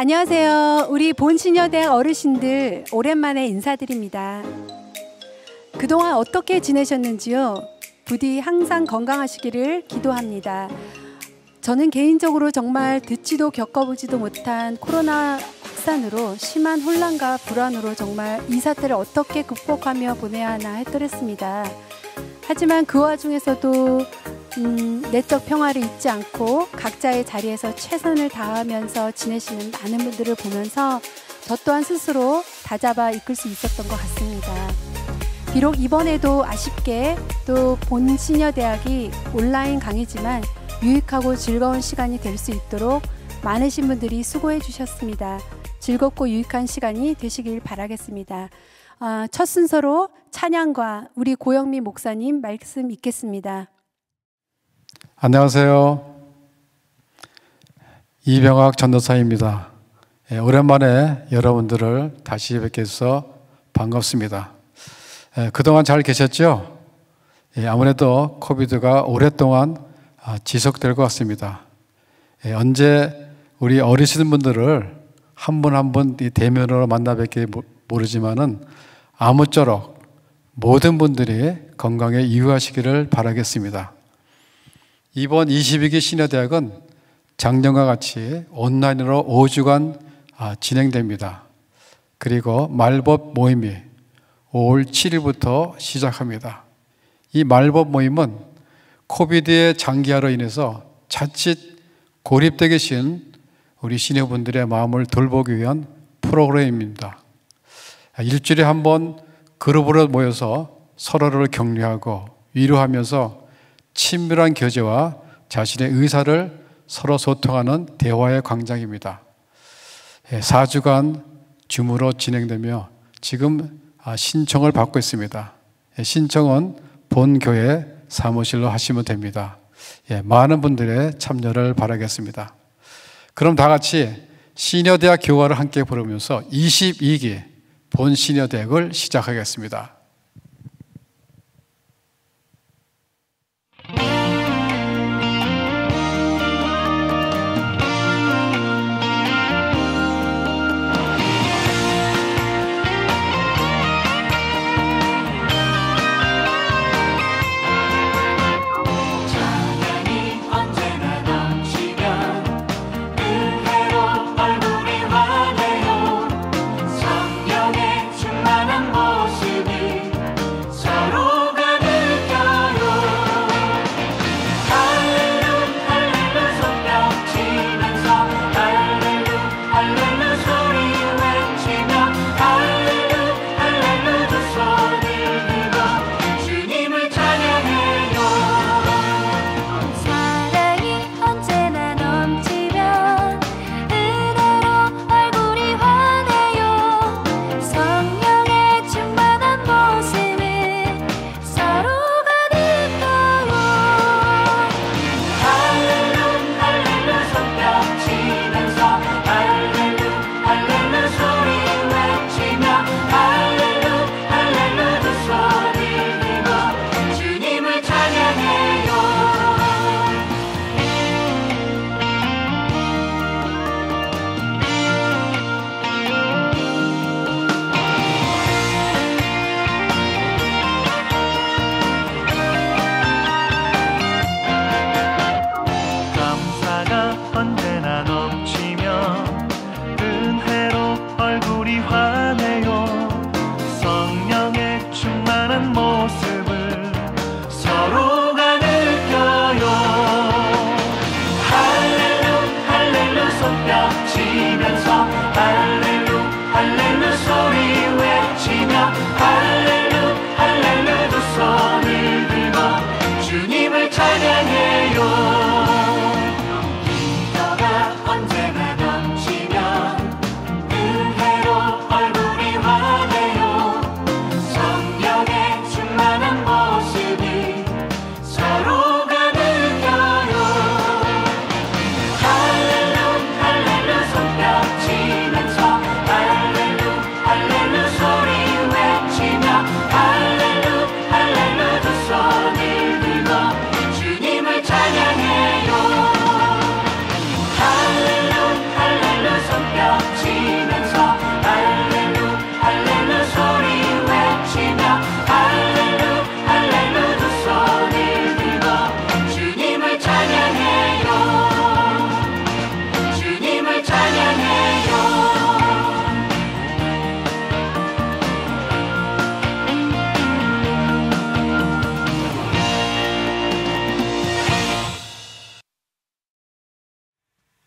안녕하세요. 우리 본시녀대학 어르신들 오랜만에 인사드립니다. 그동안 어떻게 지내셨는지요? 부디 항상 건강하시기를 기도합니다. 저는 개인적으로 정말 듣지도 겪어보지도 못한 코로나 확산으로 심한 혼란과 불안으로 정말 이 사태를 어떻게 극복하며 보내야 하나 했더랬습니다. 하지만 그 와중에서도 내적 평화를 잊지 않고 각자의 자리에서 최선을 다하면서 지내시는 많은 분들을 보면서 저 또한 스스로 다잡아 이끌 수 있었던 것 같습니다. 비록 이번에도 아쉽게 또 본시녀대학이 온라인 강의지만 유익하고 즐거운 시간이 될 수 있도록 많으신 분들이 수고해 주셨습니다. 즐겁고 유익한 시간이 되시길 바라겠습니다. 첫 순서로 찬양과 우리 고영미 목사님 말씀 읽겠습니다. 안녕하세요. 이병학 전도사입니다. 오랜만에 여러분들을 다시 뵙게 해서 반갑습니다. 그동안 잘 계셨죠? 아무래도 코비드가 오랫동안 지속될 것 같습니다. 언제 우리 어르신분들을 한 분 한 분 대면으로 만나 뵙게 모르지만은 아무쪼록 모든 분들이 건강에 유의하시기를 바라겠습니다. 이번 22기 시녀대학은 작년과 같이 온라인으로 5주간 진행됩니다. 그리고 말법 모임이 5월 7일부터 시작합니다. 이 말법 모임은 코비드의 장기화로 인해서 자칫 고립되어 계신 우리 시녀분들의 마음을 돌보기 위한 프로그램입니다. 일주일에 한 번 그룹으로 모여서 서로를 격려하고 위로하면서 친밀한 교제와 자신의 의사를 서로 소통하는 대화의 광장입니다. 4주간 줌으로 진행되며 지금 신청을 받고 있습니다. 신청은 본교회 사무실로 하시면 됩니다. 많은 분들의 참여를 바라겠습니다. 그럼 다 같이 시녀대학 교화를 함께 부르면서 22기 본시녀대학을 시작하겠습니다. 은혜로 얼굴이 환해요. 성령의 충만한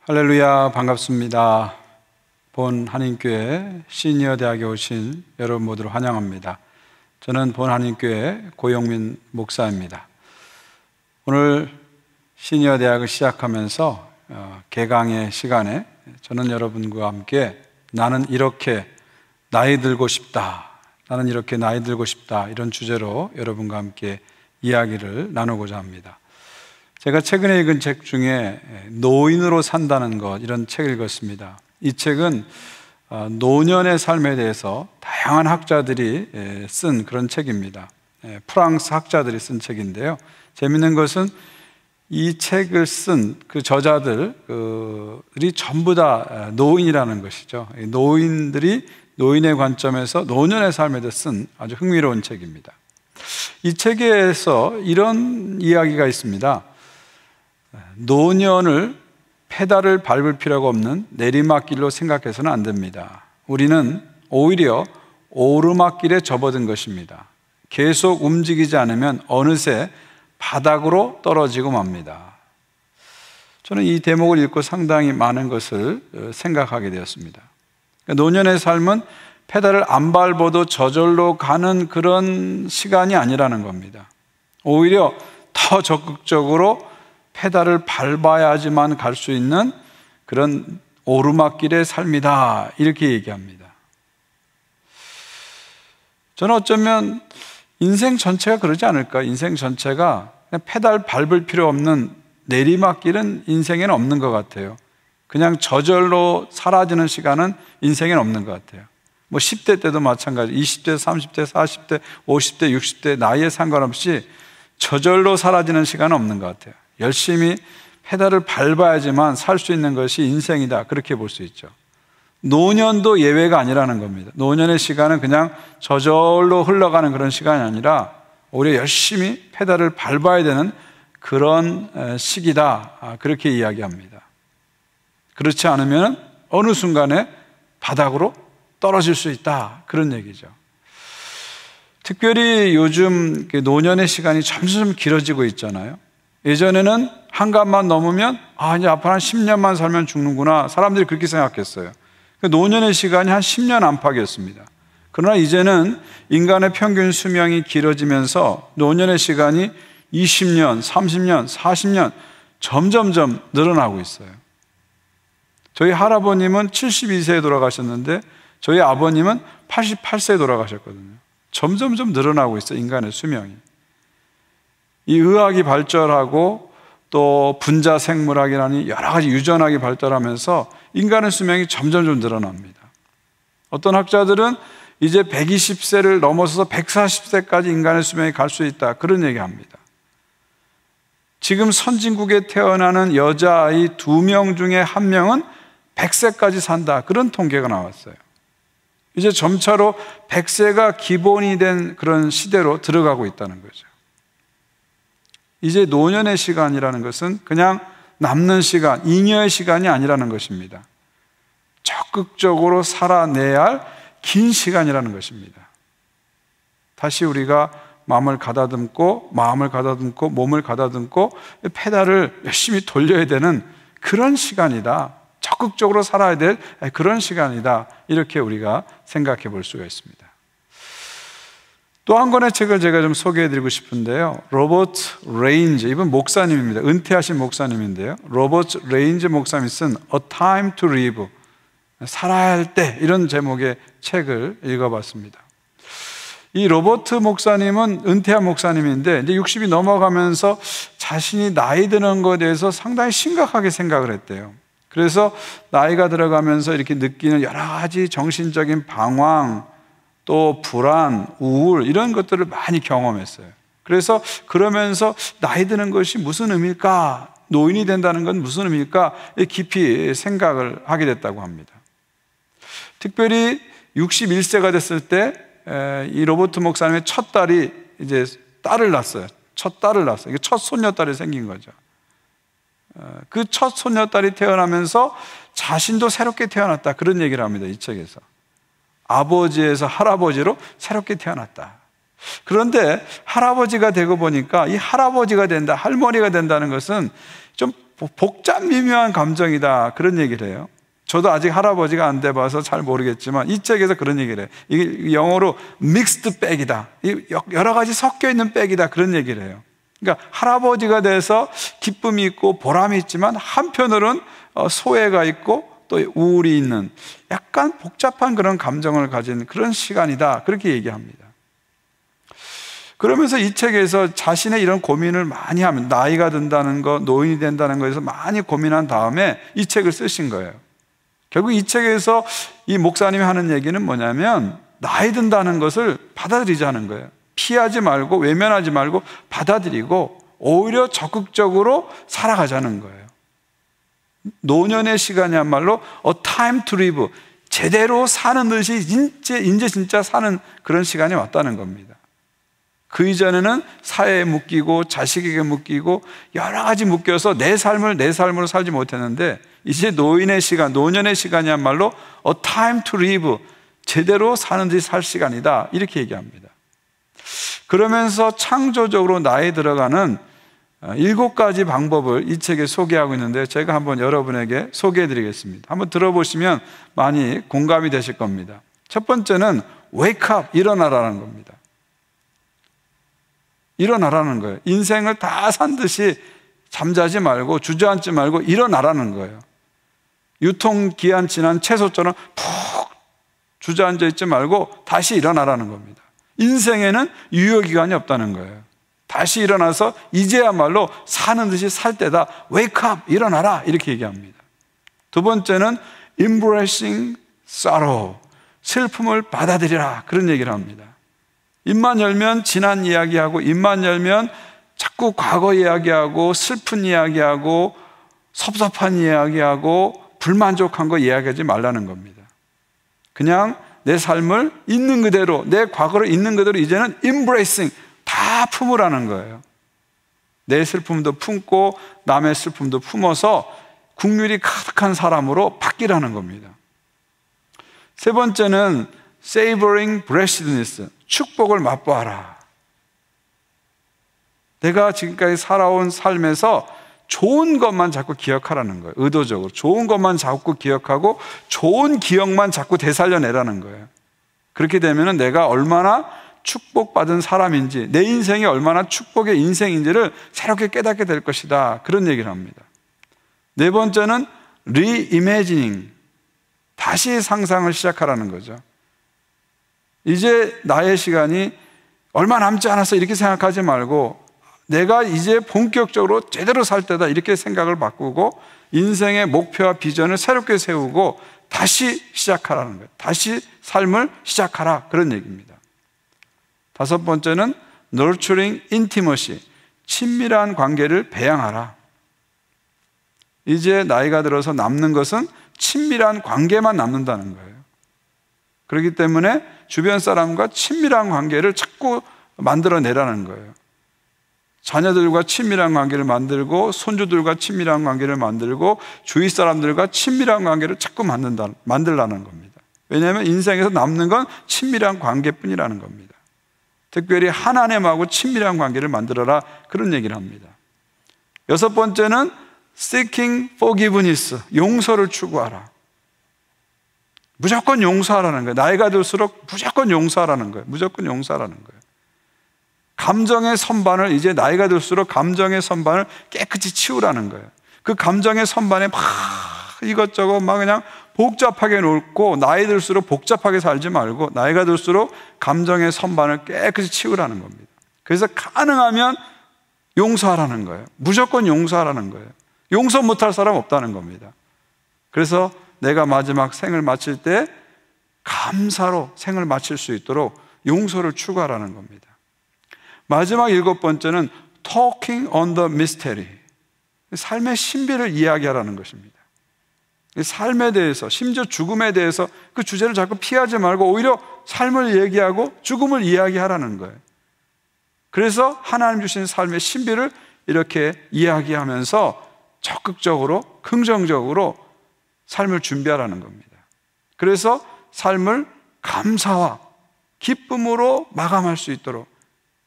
할렐루야, 반갑습니다. 본 한인교회 시니어 대학에 오신 여러분 모두를 환영합니다. 저는 본 한인교회 고영민 목사입니다. 오늘 시니어 대학을 시작하면서 개강의 시간에 저는 여러분과 함께 나는 이렇게 나이 들고 싶다, 나는 이렇게 나이 들고 싶다, 이런 주제로 여러분과 함께 이야기를 나누고자 합니다. 제가 최근에 읽은 책 중에 노인으로 산다는 것, 이런 책을 읽었습니다. 이 책은 노년의 삶에 대해서 다양한 학자들이 쓴 그런 책입니다. 프랑스 학자들이 쓴 책인데요. 재미있는 것은 이 책을 쓴 그 저자들이 전부 다 노인이라는 것이죠. 노인들이 노인의 관점에서 노년의 삶에 대해 쓴 아주 흥미로운 책입니다. 이 책에서 이런 이야기가 있습니다. 노년을 페달을 밟을 필요가 없는 내리막길로 생각해서는 안 됩니다. 우리는 오히려 오르막길에 접어든 것입니다. 계속 움직이지 않으면 어느새 바닥으로 떨어지고 맙니다. 저는 이 대목을 읽고 상당히 많은 것을 생각하게 되었습니다. 노년의 삶은 페달을 안 밟아도 저절로 가는 그런 시간이 아니라는 겁니다. 오히려 더 적극적으로 페달을 밟아야지만 갈 수 있는 그런 오르막길의 삶이다, 이렇게 얘기합니다. 저는 어쩌면 인생 전체가 그러지 않을까? 인생 전체가 그냥 페달 밟을 필요 없는 내리막길은 인생에는 없는 것 같아요. 그냥 저절로 사라지는 시간은 인생에는 없는 것 같아요. 뭐 10대 때도 마찬가지, 20대, 30대, 40대, 50대, 60대 나이에 상관없이 저절로 사라지는 시간은 없는 것 같아요. 열심히 페달을 밟아야지만 살 수 있는 것이 인생이다, 그렇게 볼 수 있죠. 노년도 예외가 아니라는 겁니다. 노년의 시간은 그냥 저절로 흘러가는 그런 시간이 아니라 오히려 열심히 페달을 밟아야 되는 그런 시기다, 그렇게 이야기합니다. 그렇지 않으면 어느 순간에 바닥으로 떨어질 수 있다, 그런 얘기죠. 특별히 요즘 노년의 시간이 점점 길어지고 있잖아요. 예전에는 한갑만 넘으면 이제 앞으로 한 10년만 살면 죽는구나, 사람들이 그렇게 생각했어요. 노년의 시간이 한 10년 안팎이었습니다. 그러나 이제는 인간의 평균 수명이 길어지면서 노년의 시간이 20년, 30년, 40년 점점점 늘어나고 있어요. 저희 할아버님은 72세에 돌아가셨는데 저희 아버님은 88세에 돌아가셨거든요. 점점점 늘어나고 있어요, 인간의 수명이. 이 의학이 발전하고 또 분자 생물학이라니 여러 가지 유전학이 발달하면서 인간의 수명이 점점점 늘어납니다. 어떤 학자들은 이제 120세를 넘어서서 140세까지 인간의 수명이 갈 수 있다, 그런 얘기합니다. 지금 선진국에 태어나는 여자아이 2명 중에 1명은 100세까지 산다, 그런 통계가 나왔어요. 이제 점차로 100세가 기본이 된 그런 시대로 들어가고 있다는 거죠. 이제 노년의 시간이라는 것은 그냥 남는 시간, 잉여의 시간이 아니라는 것입니다. 적극적으로 살아내야 할 긴 시간이라는 것입니다. 다시 우리가 마음을 가다듬고 몸을 가다듬고 페달을 열심히 돌려야 되는 그런 시간이다, 적극적으로 살아야 될 그런 시간이다, 이렇게 우리가 생각해 볼 수가 있습니다. 또 한 권의 책을 제가 좀 소개해드리고 싶은데요. 로버트 레인즈, 이분 목사님입니다. 은퇴하신 목사님인데요. 로버트 레인즈 목사님이 쓴 A Time to Live, 살아야 할 때, 이런 제목의 책을 읽어봤습니다. 이 로버트 목사님은 은퇴한 목사님인데 이제 60이 넘어가면서 자신이 나이 드는 것에 대해서 상당히 심각하게 생각을 했대요. 그래서 나이가 들어가면서 이렇게 느끼는 여러 가지 정신적인 방황, 또 불안, 우울, 이런 것들을 많이 경험했어요. 그래서 그러면서 나이 드는 것이 무슨 의미일까? 노인이 된다는 건 무슨 의미일까? 깊이 생각을 하게 됐다고 합니다. 특별히 61세가 됐을 때 이 로버트 목사님의 첫 딸이 이제 딸을 낳았어요. 첫 딸을 낳았어요. 이게 첫 손녀딸이 생긴 거죠. 그 첫 손녀딸이 태어나면서 자신도 새롭게 태어났다, 그런 얘기를 합니다, 이 책에서. 아버지에서 할아버지로 새롭게 태어났다. 그런데 할아버지가 되고 보니까 이 할아버지가 된다, 할머니가 된다는 것은 좀 복잡 미묘한 감정이다, 그런 얘기를 해요. 저도 아직 할아버지가 안 돼봐서 잘 모르겠지만 이 책에서 그런 얘기를 해요. 이게 영어로 믹스드 백이다, 여러 가지 섞여 있는 백이다, 그런 얘기를 해요. 그러니까 할아버지가 돼서 기쁨이 있고 보람이 있지만 한편으로는 소외가 있고 또 우울이 있는 약간 복잡한 그런 감정을 가진 그런 시간이다, 그렇게 얘기합니다. 그러면서 이 책에서 자신의 이런 고민을 많이 하면, 나이가 든다는 것, 노인이 된다는 것에서 많이 고민한 다음에 이 책을 쓰신 거예요. 결국 이 책에서 이 목사님이 하는 얘기는 뭐냐면, 나이 든다는 것을 받아들이자는 거예요. 피하지 말고 외면하지 말고 받아들이고 오히려 적극적으로 살아가자는 거예요. 노년의 시간이야말로 a time to live, 제대로 사는 듯이 이제 진짜 사는 그런 시간이 왔다는 겁니다. 그 이전에는 사회에 묶이고 자식에게 묶이고 여러 가지 묶여서 내 삶으로 살지 못했는데, 이제 노년의 시간이야말로 a time to live, 제대로 사는 듯이 살 시간이다, 이렇게 얘기합니다. 그러면서 창조적으로 나이 들어가는 7가지 방법을 이 책에 소개하고 있는데, 제가 한번 여러분에게 소개해 드리겠습니다. 한번 들어보시면 많이 공감이 되실 겁니다. 첫 번째는 wake up, 일어나라는 겁니다. 일어나라는 거예요. 인생을 다 산 듯이 잠자지 말고 주저앉지 말고 일어나라는 거예요. 유통기한 지난 채소처럼 푹 주저앉아 있지 말고 다시 일어나라는 겁니다. 인생에는 유효기간이 없다는 거예요. 다시 일어나서 이제야말로 사는 듯이 살 때다. Wake up, 일어나라, 이렇게 얘기합니다. 두 번째는 embracing sorrow, 슬픔을 받아들이라, 그런 얘기를 합니다. 입만 열면 지난 이야기하고, 입만 열면 자꾸 과거 이야기하고 슬픈 이야기하고 섭섭한 이야기하고 불만족한 거 이야기하지 말라는 겁니다. 그냥 내 삶을 있는 그대로, 내 과거를 있는 그대로 이제는 embracing, 다 품으라는 거예요. 내 슬픔도 품고 남의 슬픔도 품어서 국률이 가득한 사람으로 바뀌라는 겁니다. 세 번째는 savoring blessedness, 축복을 맛보아라. 내가 지금까지 살아온 삶에서 좋은 것만 자꾸 기억하라는 거예요. 의도적으로 좋은 것만 자꾸 기억하고 좋은 기억만 자꾸 되살려내라는 거예요. 그렇게 되면 내가 얼마나 축복받은 사람인지, 내 인생이 얼마나 축복의 인생인지를 새롭게 깨닫게 될 것이다, 그런 얘기를 합니다. 네 번째는 reimagining, 다시 상상을 시작하라는 거죠. 이제 나의 시간이 얼마 남지 않았어, 이렇게 생각하지 말고 내가 이제 본격적으로 제대로 살 때다, 이렇게 생각을 바꾸고 인생의 목표와 비전을 새롭게 세우고 다시 시작하라는 거예요. 다시 삶을 시작하라, 그런 얘기입니다. 다섯 번째는 nurturing intimacy, 친밀한 관계를 배양하라. 이제 나이가 들어서 남는 것은 친밀한 관계만 남는다는 거예요. 그렇기 때문에 주변 사람과 친밀한 관계를 자꾸 만들어내라는 거예요. 자녀들과 친밀한 관계를 만들고 손주들과 친밀한 관계를 만들고 주위 사람들과 친밀한 관계를 자꾸 만들라는 겁니다. 왜냐하면 인생에서 남는 건 친밀한 관계뿐이라는 겁니다. 특별히 하나님하고 친밀한 관계를 만들어라, 그런 얘기를 합니다. 여섯 번째는 seeking forgiveness, 용서를 추구하라. 무조건 용서하라는 거예요. 나이가 들수록 무조건 용서하라는 거예요. 무조건 용서하라는 거예요. 감정의 선반을, 이제 나이가 들수록 감정의 선반을 깨끗이 치우라는 거예요. 그 감정의 선반에 막 이것저것 막 그냥 복잡하게 놓고, 나이 들수록 복잡하게 살지 말고 나이가 들수록 감정의 선반을 깨끗이 치우라는 겁니다. 그래서 가능하면 용서하라는 거예요. 무조건 용서하라는 거예요. 용서 못할 사람 없다는 겁니다. 그래서 내가 마지막 생을 마칠 때 감사로 생을 마칠 수 있도록 용서를 추구하라는 겁니다. 마지막 7번째는 talking on the mystery, 삶의 신비를 이야기하라는 것입니다. 삶에 대해서, 심지어 죽음에 대해서 그 주제를 자꾸 피하지 말고 오히려 삶을 얘기하고 죽음을 이야기하라는 거예요. 그래서 하나님 주신 삶의 신비를 이렇게 이야기하면서 적극적으로, 긍정적으로 삶을 준비하라는 겁니다. 그래서 삶을 감사와 기쁨으로 마감할 수 있도록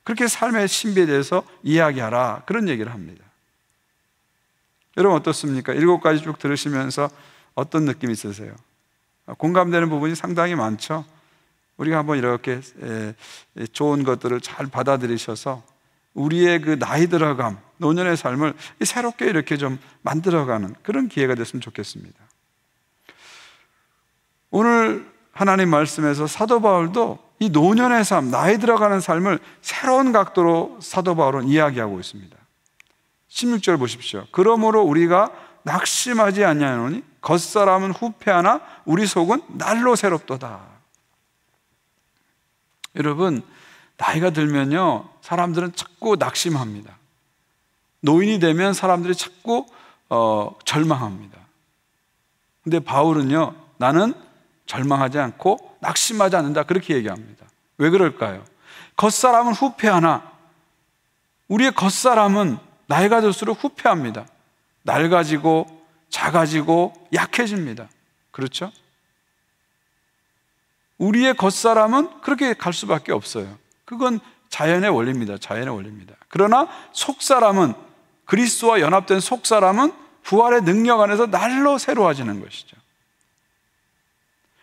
그렇게 삶의 신비에 대해서 이야기하라, 그런 얘기를 합니다. 여러분 어떻습니까? 7가지 쭉 들으시면서 어떤 느낌 있으세요? 공감되는 부분이 상당히 많죠? 우리가 한번 이렇게 좋은 것들을 잘 받아들이셔서 우리의 그 나이 들어감, 노년의 삶을 새롭게 이렇게 좀 만들어가는 그런 기회가 됐으면 좋겠습니다. 오늘 하나님 말씀에서 사도 바울도 이 노년의 삶, 나이 들어가는 삶을 새로운 각도로 사도 바울은 이야기하고 있습니다. 16절 보십시오. 그러므로 우리가 낙심하지 아니하노니 겉사람은 후패하나 우리 속은 날로 새롭도다. 여러분, 나이가 들면요, 사람들은 자꾸 낙심합니다. 노인이 되면 사람들이 자꾸 절망합니다. 근데 바울은요, 나는 절망하지 않고 낙심하지 않는다, 그렇게 얘기합니다. 왜 그럴까요? 겉사람은 후패하나, 우리의 겉사람은 나이가 들수록 후패합니다. 낡아지고 작아지고 약해집니다. 그렇죠? 우리의 겉사람은 그렇게 갈 수밖에 없어요. 그건 자연의 원리입니다. 자연의 원리입니다. 그러나 속사람은, 그리스도와 연합된 속사람은 부활의 능력 안에서 날로 새로워지는 것이죠.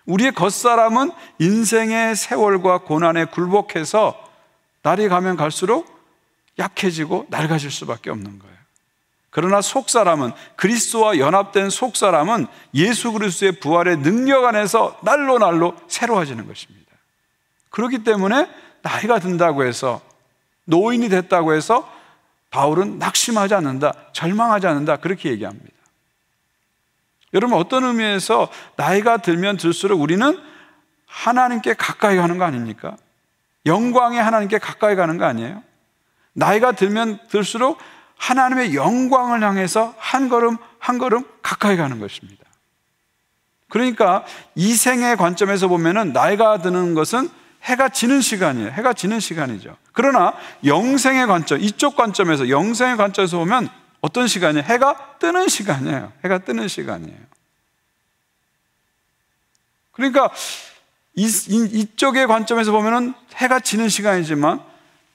우리의 겉사람은 인생의 세월과 고난에 굴복해서 날이 가면 갈수록 약해지고 낡아질 수밖에 없는 거예요. 그러나 속사람은, 그리스도와 연합된 속사람은 예수 그리스도의 부활의 능력 안에서 날로 새로워지는 것입니다. 그렇기 때문에 나이가 든다고 해서, 노인이 됐다고 해서 바울은 낙심하지 않는다, 절망하지 않는다, 그렇게 얘기합니다. 여러분, 어떤 의미에서 나이가 들면 들수록 우리는 하나님께 가까이 가는 거 아닙니까? 영광의 하나님께 가까이 가는 거 아니에요? 나이가 들면 들수록 하나님의 영광을 향해서 한 걸음 한 걸음 가까이 가는 것입니다. 그러니까 이 생의 관점에서 보면은 나이가 드는 것은 해가 지는 시간이에요. 해가 지는 시간이죠. 그러나 영생의 관점, 이쪽 관점에서, 영생의 관점에서 보면 어떤 시간이에요? 해가 뜨는 시간이에요. 해가 뜨는 시간이에요. 그러니까 이쪽의 관점에서 보면은 해가 지는 시간이지만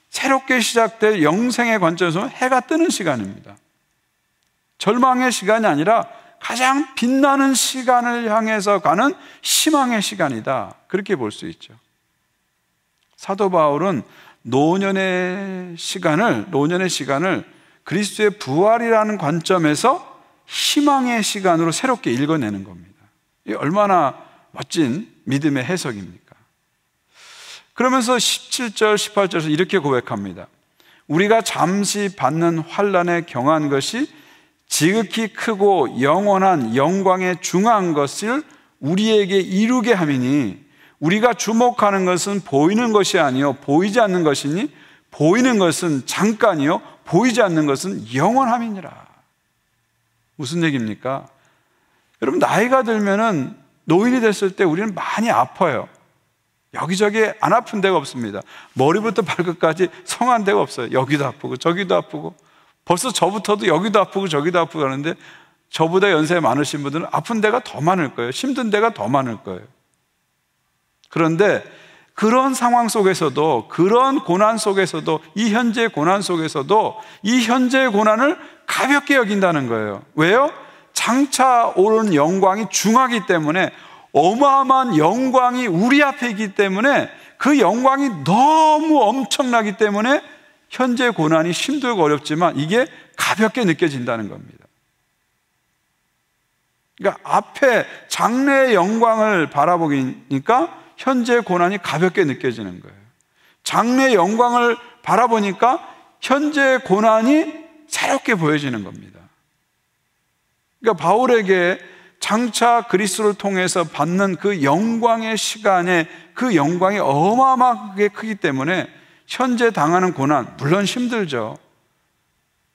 새롭게 시작될 영생의 관점에서 보면 해가 뜨는 시간입니다. 절망의 시간이 아니라 가장 빛나는 시간을 향해서 가는 희망의 시간이다, 그렇게 볼 수 있죠. 사도 바울은 노년의 시간을 그리스도의 부활이라는 관점에서 희망의 시간으로 새롭게 읽어내는 겁니다. 이게 얼마나 멋진 믿음의 해석입니까? 그러면서 17절, 18절에서 이렇게 고백합니다. 우리가 잠시 받는 환난에 경한 것이 지극히 크고 영원한 영광에 중한 것을 우리에게 이루게 함이니, 우리가 주목하는 것은 보이는 것이 아니요 보이지 않는 것이니, 보이는 것은 잠깐이요 보이지 않는 것은 영원함이니라. 무슨 얘기입니까? 여러분, 나이가 들면은, 노인이 됐을 때 우리는 많이 아파요. 여기저기 안 아픈 데가 없습니다. 머리부터 발끝까지 성한 데가 없어요. 여기도 아프고 저기도 아프고, 벌써 저부터도 여기도 아프고 저기도 아프고 하는데, 저보다 연세 많으신 분들은 아픈 데가 더 많을 거예요. 힘든 데가 더 많을 거예요. 그런데 그런 상황 속에서도, 그런 고난 속에서도, 이 현재의 고난 속에서도 이 현재의 고난을 가볍게 여긴다는 거예요. 왜요? 장차 오는 영광이 중하기 때문에, 어마어마한 영광이 우리 앞에 있기 때문에, 그 영광이 너무 엄청나기 때문에 현재 고난이 힘들고 어렵지만 이게 가볍게 느껴진다는 겁니다. 그러니까 앞에 장래의 영광을 바라보니까 현재 고난이 가볍게 느껴지는 거예요. 장래의 영광을 바라보니까 현재 고난이 새롭게 보여지는 겁니다. 그러니까 바울에게 장차 그리스도를 통해서 받는 그 영광의 시간에, 그 영광이 어마어마하게 크기 때문에 현재 당하는 고난, 물론 힘들죠.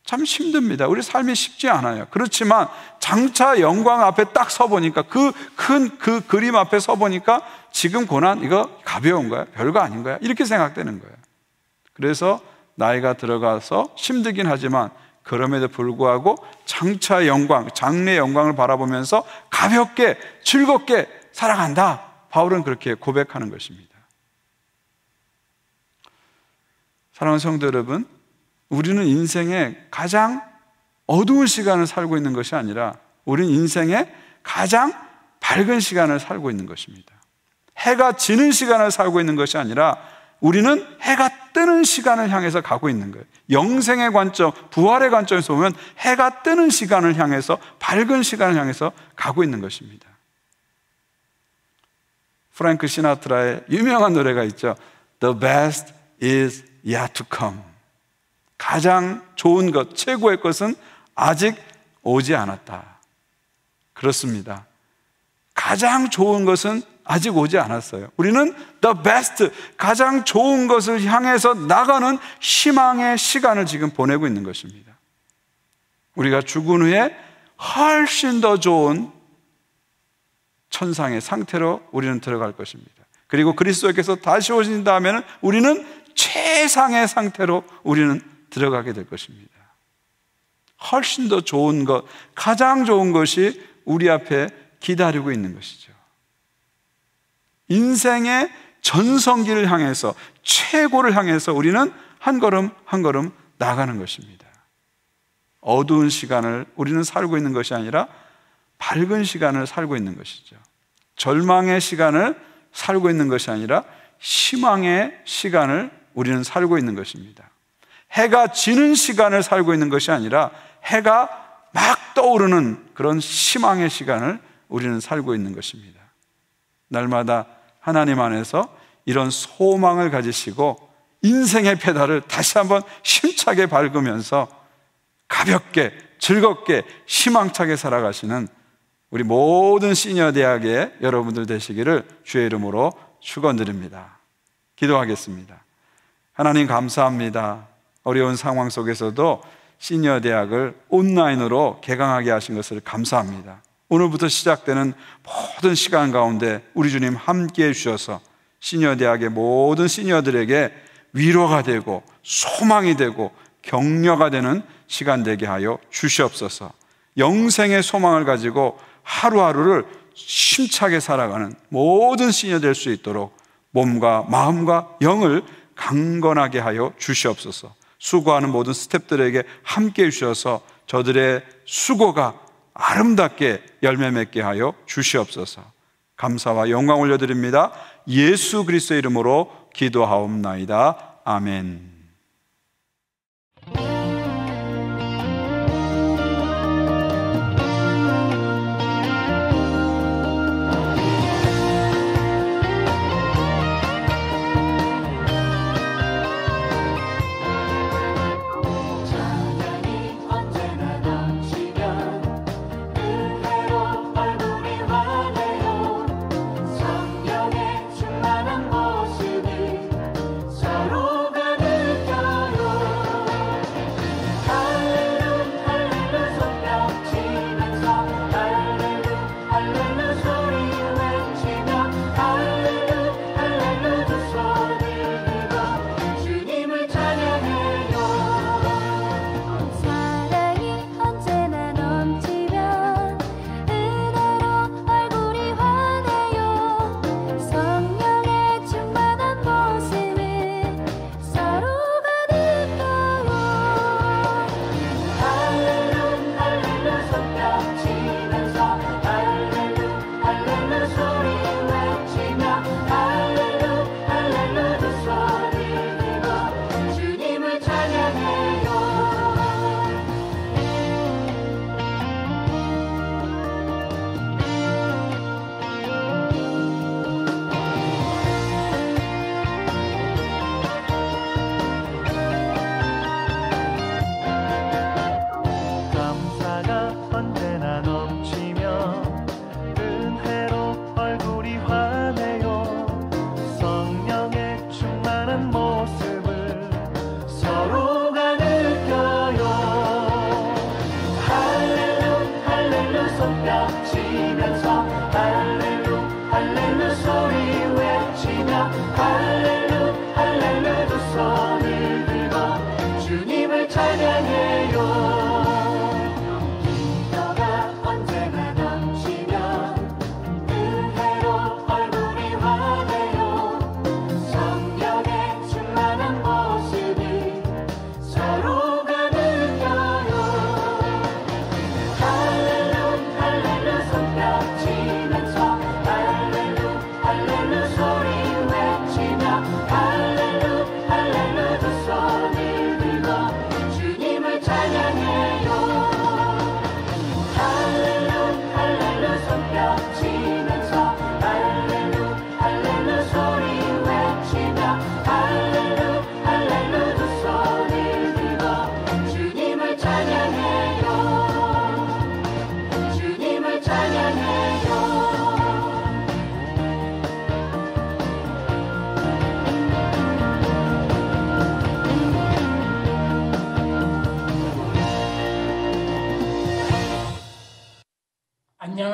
참 힘듭니다. 우리 삶이 쉽지 않아요. 그렇지만 장차 영광 앞에 딱 서보니까, 그 큰 그 그림 앞에 서보니까 지금 고난 이거 가벼운 거야? 별거 아닌 거야? 이렇게 생각되는 거예요. 그래서 나이가 들어가서 힘들긴 하지만 그럼에도 불구하고 장차 영광, 장래의 영광을 바라보면서 가볍게 즐겁게 살아간다, 바울은 그렇게 고백하는 것입니다. 사랑하는 성도 여러분, 우리는 인생에 가장 어두운 시간을 살고 있는 것이 아니라 우리는 인생의 가장 밝은 시간을 살고 있는 것입니다. 해가 지는 시간을 살고 있는 것이 아니라 우리는 해가 뜨는 시간을 향해서 가고 있는 거예요. 영생의 관점, 부활의 관점에서 보면 해가 뜨는 시간을 향해서, 밝은 시간을 향해서 가고 있는 것입니다. 프랭크 시나트라의 유명한 노래가 있죠. The best is yet to come. 가장 좋은 것, 최고의 것은 아직 오지 않았다. 그렇습니다. 가장 좋은 것은 아직 오지 않았어요. 우리는 the best, 가장 좋은 것을 향해서 나가는 희망의 시간을 지금 보내고 있는 것입니다. 우리가 죽은 후에 훨씬 더 좋은 천상의 상태로 우리는 들어갈 것입니다. 그리고 그리스도께서 다시 오신 다음에는 우리는 최상의 상태로 우리는 들어가게 될 것입니다. 훨씬 더 좋은 것, 가장 좋은 것이 우리 앞에 기다리고 있는 것이죠. 인생의 전성기를 향해서, 최고를 향해서 우리는 한 걸음 한 걸음 나가는 것입니다. 어두운 시간을 우리는 살고 있는 것이 아니라 밝은 시간을 살고 있는 것이죠. 절망의 시간을 살고 있는 것이 아니라 희망의 시간을 우리는 살고 있는 것입니다. 해가 지는 시간을 살고 있는 것이 아니라 해가 막 떠오르는 그런 희망의 시간을 우리는 살고 있는 것입니다. 날마다 하나님 안에서 이런 소망을 가지시고 인생의 페달을 다시 한번 힘차게 밟으면서 가볍게, 즐겁게, 희망차게 살아가시는 우리 모든 시니어 대학의 여러분들 되시기를 주의 이름으로 축원드립니다. 기도하겠습니다. 하나님 감사합니다. 어려운 상황 속에서도 시니어 대학을 온라인으로 개강하게 하신 것을 감사합니다. 오늘부터 시작되는 모든 시간 가운데 우리 주님 함께해 주셔서 시니어 대학의 모든 시니어들에게 위로가 되고 소망이 되고 격려가 되는 시간 되게 하여 주시옵소서. 영생의 소망을 가지고 하루하루를 힘차게 살아가는 모든 시니어 될 수 있도록 몸과 마음과 영을 강건하게 하여 주시옵소서. 수고하는 모든 스태프들에게 함께해 주셔서 저들의 수고가 아름답게 열매 맺게 하여 주시옵소서. 감사와 영광 올려드립니다. 예수 그리스도의 이름으로 기도하옵나이다. 아멘. 성령의 충만한 모습이 서로 가는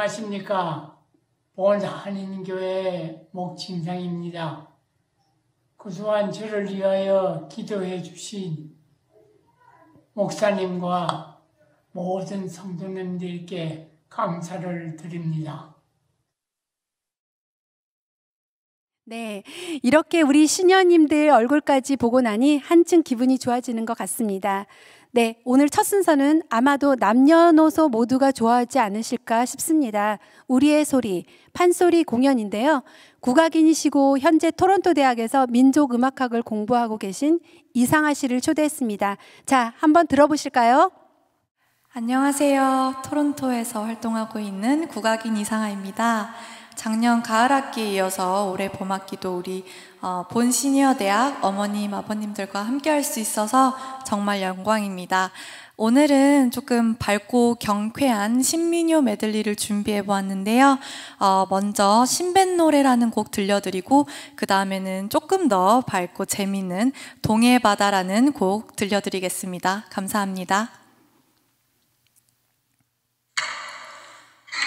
안녕하십니까. 본 한인교회 목진상입니다. 그동안 저를 위하여 기도해 주신 목사님과 모든 성도님들께 감사를 드립니다. 네, 이렇게 우리 시녀님들 얼굴까지 보고 나니 한층 기분이 좋아지는 것 같습니다. 네, 오늘 첫 순서는 아마도 남녀노소 모두가 좋아하지 않으실까 싶습니다. 우리의 소리, 판소리 공연인데요. 국악인이시고 현재 토론토 대학에서 민족음악학을 공부하고 계신 이상아 씨를 초대했습니다. 자, 한번 들어보실까요? 안녕하세요. 토론토에서 활동하고 있는 국악인 이상아입니다. 작년 가을학기에 이어서 올해 봄학기도 우리 본 시니어대학 어머님, 아버님들과 함께 할 수 있어서 정말 영광입니다. 오늘은 조금 밝고 경쾌한 신민요 메들리를 준비해 보았는데요. 먼저 신뱃노래라는 곡 들려드리고 그 다음에는 조금 더 밝고 재미있는 동해바다라는 곡 들려드리겠습니다. 감사합니다.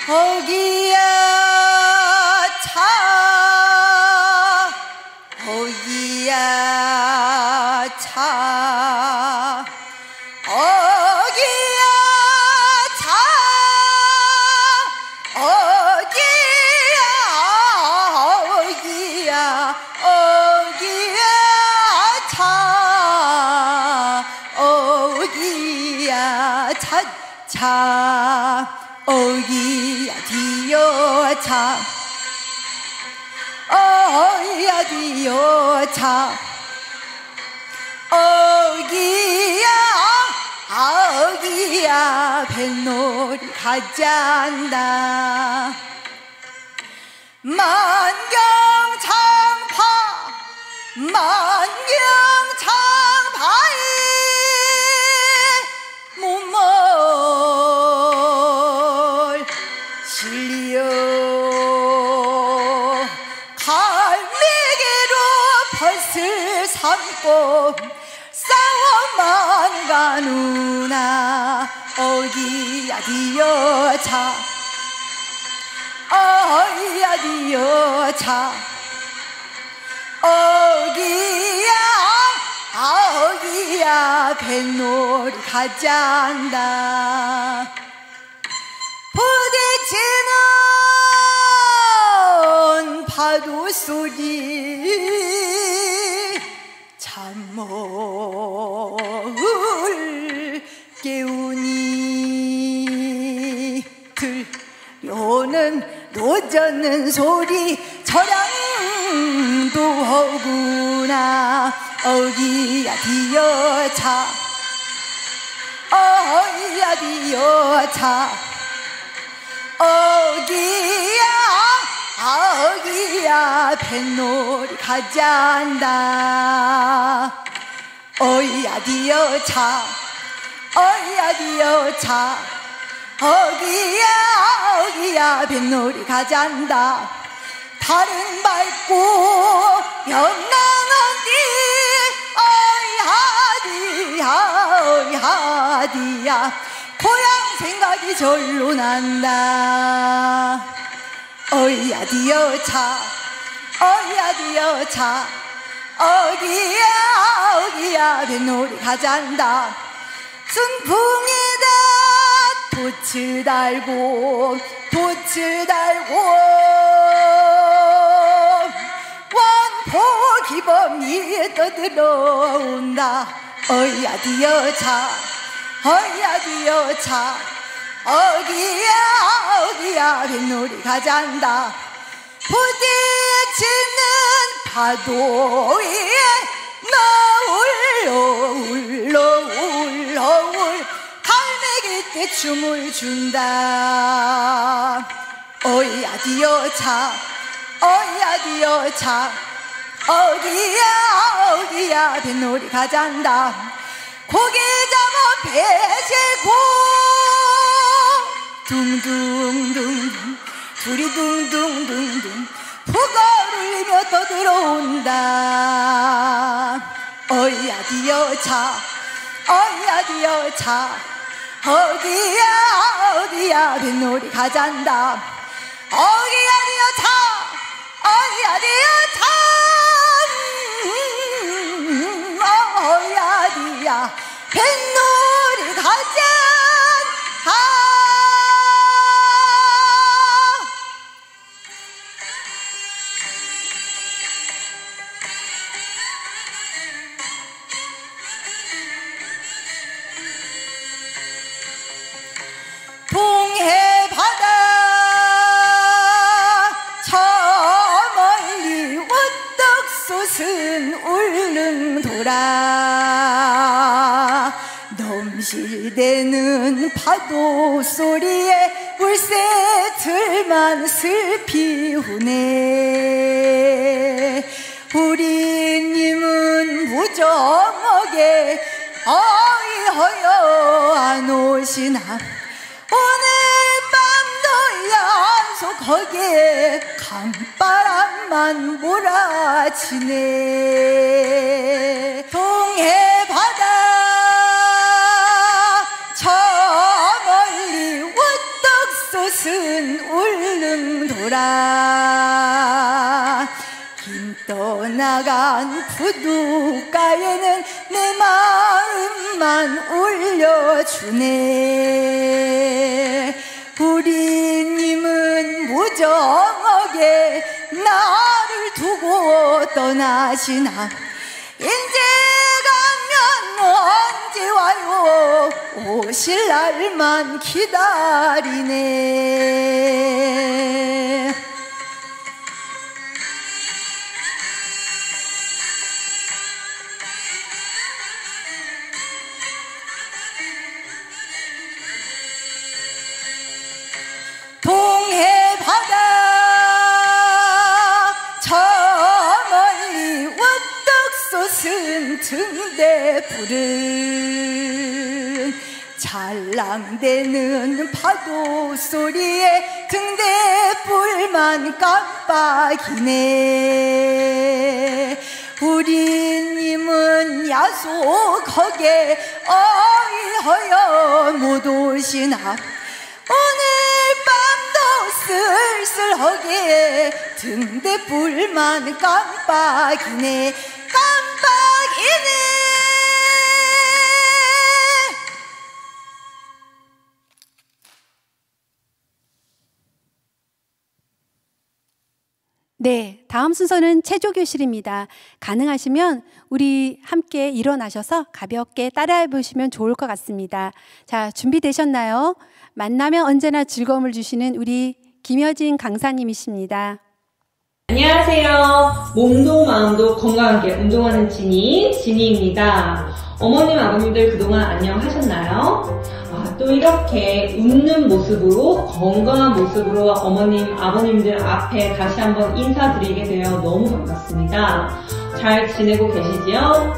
어기야 차 어기야 차 어기야 차 어기야 어기야 차 어기야 차차 어기야 디어 차 어기야 디어 차 어기야 어기야 뱃놀이 가자한다 만경창파 만경창파에 몸을 실려 갈매기로 벌을 삼고 싸워만 가누나 어기야 디어 차 어기야 디어 차 어기야 어기야 뱃놀이 가자한다 부딪히는 파도 소리 잠을 깨우니 들려오는 노젓는 소리 저량도 하구나 어기야 디어 차 어기야 디어 차 어기야 어기야 뱃놀이 가자한다 어이야 디어 차 어이야 디어 차 어기야 어기야 뱃놀이 가자한다 다른 밟고 영랑한디 어이하디야 어이하디야 고향 생각이 절로 난다 어이야 디어 차 어이야 디어 차 어기야 어기야 뱃놀이 가자한다 순풍이다 도츠 달고 원포 기범이 떠들어온다 어이야 디어 차 어이야 디어 차 어기야 어기야 뱃놀이 가자한다 부딪히는 파도 위에 울러 갈매기 때 춤을 준다 어이야 디어 차 어이야 디어 차 어기야 어기야 뱃놀이 가자한다 고개 잡아 배지고 둥둥둥 둘이 둥둥둥둥 북을 울리며 떠들어온다 어이야 디어 차 어이야 디어 차 어디야 어디야 뱃놀이 가잔다 어디야 어디야 차 어디야 어디야 차 어디야 뱃놀이 가잔다 동해 바다 저 멀리 우뚝 솟은 울릉도라 넘실대는 파도 소리에 물새들만 슬피 우네 우리님은 무정하게 어이허여 안 오시나 오늘 밤도 연속하게 강바람만 몰아치네 동해 바다 저 멀리 우뚝 솟은 울릉도라 긴 떠나간 부둣가에는 내 마음만 울려주네 우리님은 무정하게 나를 두고 떠나시나 인제 가면 언제 와요 오실 날만 기다리네 동해 바다 저 멀리 우뚝 솟은 등대불은 찰랑대는 파도 소리에 등대불만 깜빡이네 우리님은 야속하게 어이허여 못 오시나 오늘 밤도 쓸쓸하게 등대불만 깜빡이네 깜빡이네 네, 다음 순서는 체조교실입니다. 가능하시면 우리 함께 일어나셔서 가볍게 따라해 보시면 좋을 것 같습니다. 자, 준비되셨나요? 만나면 언제나 즐거움을 주시는 우리 김여진 강사님이십니다. 안녕하세요. 몸도 마음도 건강하게 운동하는 지니입니다. 어머님, 아버님들 그동안 안녕하셨나요? 또 이렇게 웃는 모습으로 건강한 모습으로 어머님, 아버님들 앞에 다시 한번 인사드리게 되어 너무 반갑습니다. 잘 지내고 계시지요?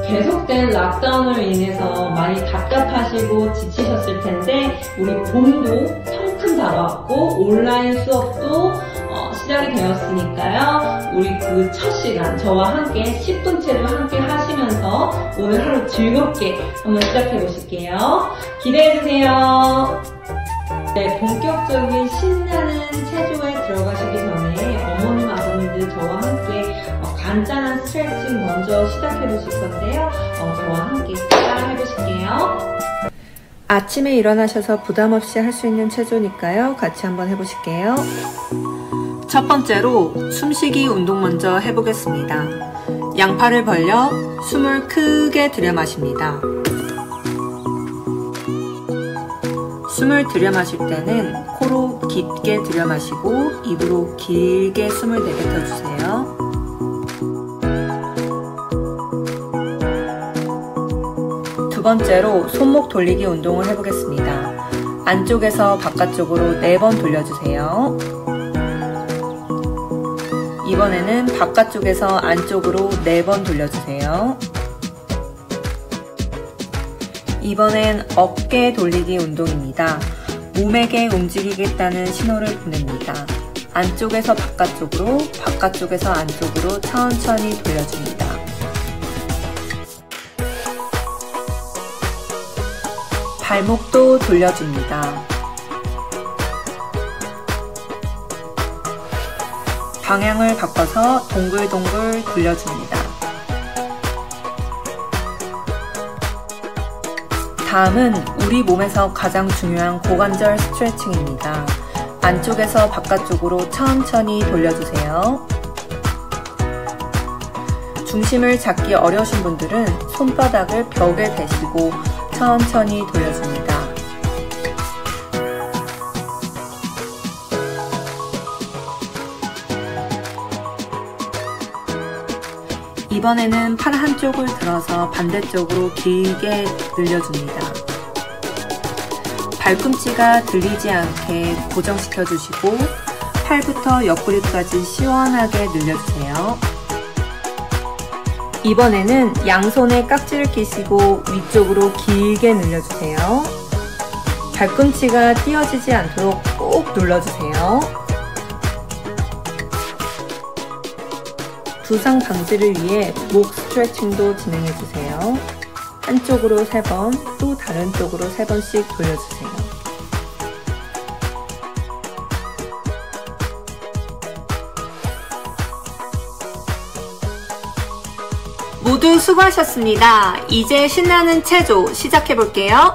계속된 락다운으로 인해서 많이 답답하시고 지치셨을 텐데 우리 봄도 성큼 다가왔고 온라인 수업도 시작이 되었으니까요. 우리 그 첫 시간 저와 함께 10분 체조 함께 하시면서 오늘 하루 즐겁게 한번 시작해 보실게요. 기대해주세요. 네, 본격적인 신나는 체조에 들어가시기 전에 어머님, 아버님들 저와 함께 간단한 스트레칭 먼저 시작해 보실 건데요. 저와 함께 따라 해보실게요. 아침에 일어나셔서 부담 없이 할 수 있는 체조니까요. 같이 한번 해보실게요. 첫 번째로 숨쉬기 운동 먼저 해보겠습니다. 양팔을 벌려 숨을 크게 들여 마십니다. 숨을 들여 마실 때는 코로 깊게 들여 마시고 입으로 길게 숨을 내뱉어 주세요. 두 번째로 손목 돌리기 운동을 해보겠습니다. 안쪽에서 바깥쪽으로 4번 돌려주세요. 이번에는 바깥쪽에서 안쪽으로 4번 돌려주세요. 이번엔 어깨 돌리기 운동입니다. 몸에게 움직이겠다는 신호를 보냅니다. 안쪽에서 바깥쪽으로, 바깥쪽에서 안쪽으로 천천히 돌려줍니다. 발목도 돌려줍니다. 방향을 바꿔서 동글동글 돌려줍니다. 다음은 우리 몸에서 가장 중요한 고관절 스트레칭입니다. 안쪽에서 바깥쪽으로 천천히 돌려주세요. 중심을 잡기 어려우신 분들은 손바닥을 벽에 대시고 천천히 돌려줍니다. 이번에는 팔 한쪽을 들어서 반대쪽으로 길게 늘려줍니다. 발꿈치가 들리지 않게 고정시켜 주시고 팔부터 옆구리까지 시원하게 늘려주세요. 이번에는 양손에 깍지를 끼시고 위쪽으로 길게 늘려주세요. 발꿈치가 띄어지지 않도록 꼭 눌러주세요. 부상 방지를 위해 목 스트레칭도 진행해주세요. 한쪽으로 3번, 또 다른 쪽으로 3번씩 돌려주세요. 모두 수고하셨습니다. 이제 신나는 체조 시작해볼게요.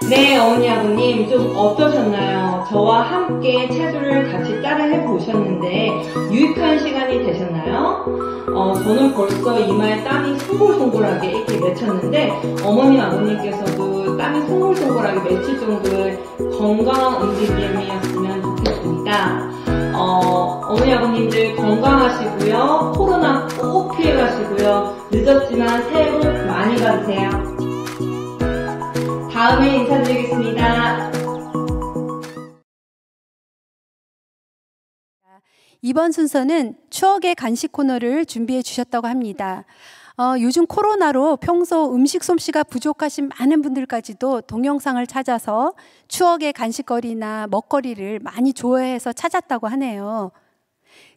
네, 어머니, 아버님 좀 어떠셨나요? 저와 함께 체조를 같이 따라해 보셨는데 유익한 시간이 되셨나요? 저는 벌써 이마에 땀이 송골송골하게 이렇게 맺혔는데 어머님, 아버님께서도 땀이 송골송골하게 맺힐 정도의 건강한 움직임이었으면 좋겠습니다. 어머니, 아버님들 건강하시고요. 코로나 꼭 피해가시고요. 늦었지만 새해 복 많이 받으세요. 다음에 인사드리겠습니다. 이번 순서는 추억의 간식 코너를 준비해 주셨다고 합니다. 요즘 코로나로 평소 음식 솜씨가 부족하신 많은 분들까지도 동영상을 찾아서 추억의 간식거리나 먹거리를 많이 좋아해서 찾았다고 하네요.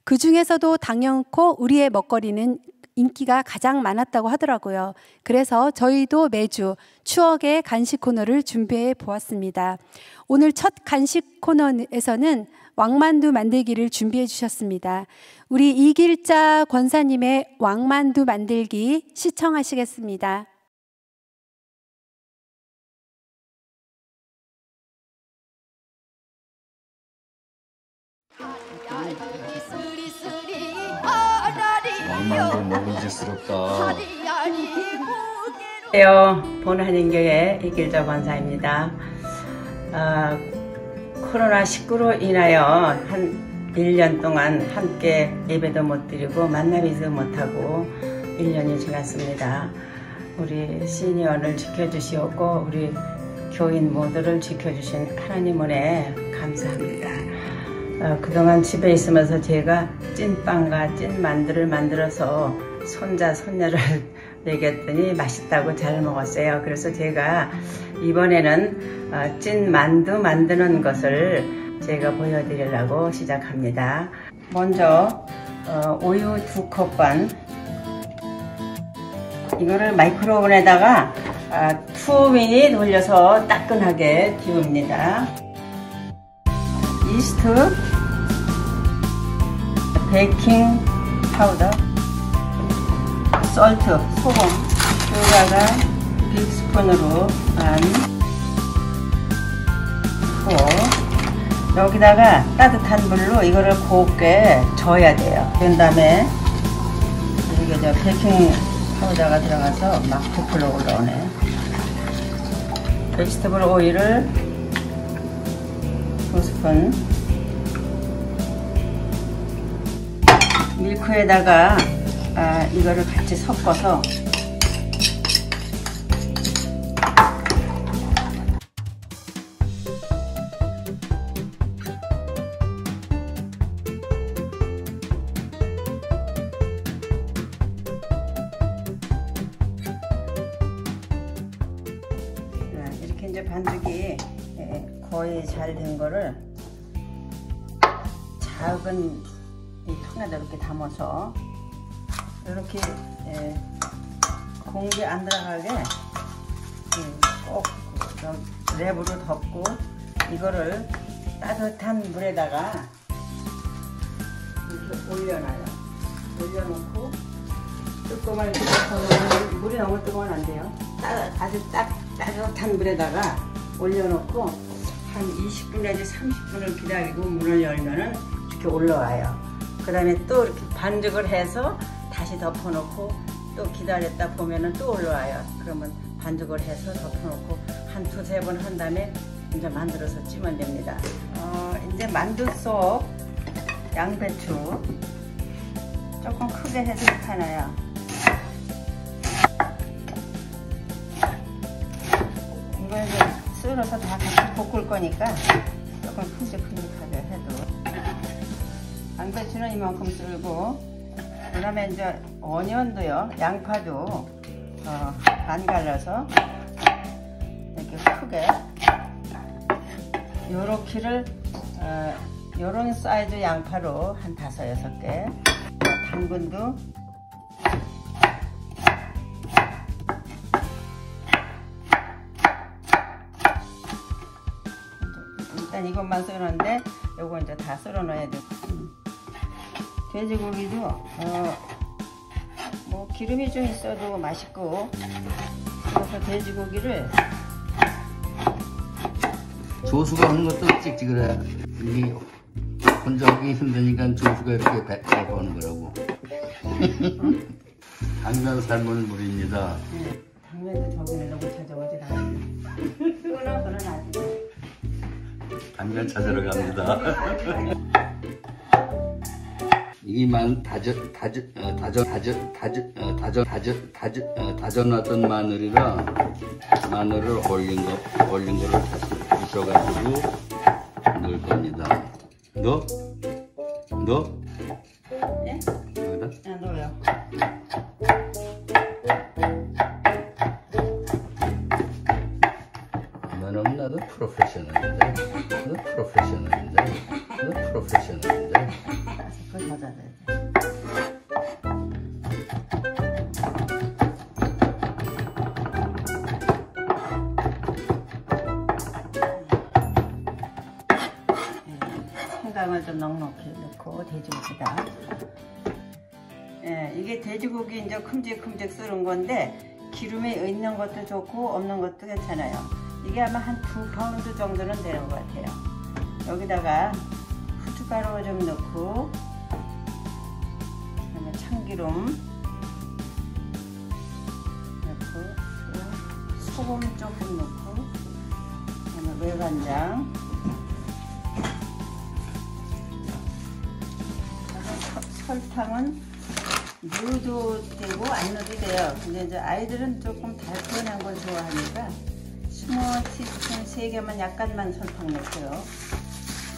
그 중에서도 당연코 우리의 먹거리는 인기가 가장 많았다고 하더라고요. 그래서 저희도 매주 추억의 간식 코너를 준비해 보았습니다. 오늘 첫 간식 코너에서는 왕만두 만들기를 준비해 주셨습니다. 우리 이길자 권사님의 왕만두 만들기 시청하시겠습니다. 왕만두 먹음직스럽다. 안녕하세요. 본한인교회 이길자 권사입니다. 코로나19로 인하여 한 1년 동안 함께 예배도 못 드리고 만나뵈지도 못하고 1년이 지났습니다. 우리 시니어를 지켜주시었고 우리 교인 모두를 지켜주신 하나님 은혜 감사합니다. 그동안 집에 있으면서 제가 찐빵과 찐만두를 만들어서 손자, 손녀를 먹였더니 맛있다고 잘 먹었어요. 그래서 제가 이번에는 찐만두 만드는 것을 제가 보여드리려고 시작합니다. 먼저 우유 2컵 반, 이거를 마이크로오븐에다가 2미닛 돌려서 따끈하게 데웁니다. 이스트, 베이킹 파우더, 솔트, 소금, 여기다가 빅스푼으로 넣고 여기다가 따뜻한 물로 이거를 곱게 저어야 돼요. 그런 다음에 이게 저 베이킹 파우더가 들어가서 막 부풀어 올라오네. 베지터블 오일을 2스푼, 밀크에다가 이거를 같이 섞어서 이렇게 이제 반죽이 거의 잘 된 거를 작은 이 통에다 이렇게 담아서 이렇게 공기 안 들어가게 꼭 랩으로 덮고 이거를 따뜻한 물에다가 이렇게 올려놔요. 올려놓고 뚜껑을 덮어놓으면 물이 너무 뜨거우면 안 돼요. 아주 따뜻한 물에다가 올려놓고 한 20분 내지 30분을 기다리고 문을 열면은 이렇게 올라와요. 그 다음에 또 이렇게 반죽을 해서 다시 덮어놓고 또 기다렸다 보면은 또 올라와요. 그러면 반죽을 해서 덮어놓고 한 2-3번 한 다음에 이제 만들어서 찌면 됩니다. 이제 만두 속 양배추 조금 크게 해서 괜찮아요. 이걸 이제 썰어서 다 같이 볶을 거니까 조금 큼직큼직하게 해도. 양배추는 이만큼 썰고, 그 다음에 이제 어니언도요, 양파도 반 갈라서 이렇게 크게, 요렇게를 요런 사이즈 양파로 한 5-6개, 당근도 일단 이것만 썰었는데 요거 이제 다 썰어 넣어야 돼. 돼지고기도 뭐 기름이 좀 있어도 맛있고, 그래서 돼지고기를 조수가 하는 것도 찍찍그래. 이게 혼자 하기 힘드니까 조수가 이렇게 배포하는 거라고. 당면 삶은 물입니다. 네, 당면도 저기는 너무 찾아오지 않아요. 그거는 아직. 당면 찾으러 갑니다. 이만 다져놨던 마늘이라 마늘을 얼린 거를 다시 부셔가지고 넣을 겁니다. 넣어? 예? 여기다? 네, 넣어요. 너는 나도 프로페셔널인데. 그걸 맞아야 돼. 생강을 좀 넉넉히 넣고 돼지고기다. 예, 이게 돼지고기 이제 큼직큼직 썰은 건데 기름에 있는 것도 좋고 없는 것도 괜찮아요. 이게 아마 한 2파운드 정도는 되는 것 같아요. 여기다가 후춧가루 좀 넣고 그다음에 참기름 넣고 소금 조금 넣고 그다음에 외간장 설탕은 넣어도 되고 안 넣어도 돼요. 근데 이제 아이들은 조금 달큰한 걸 좋아하니까 스몰 티스푼 3개만 약간만 설탕 넣고요.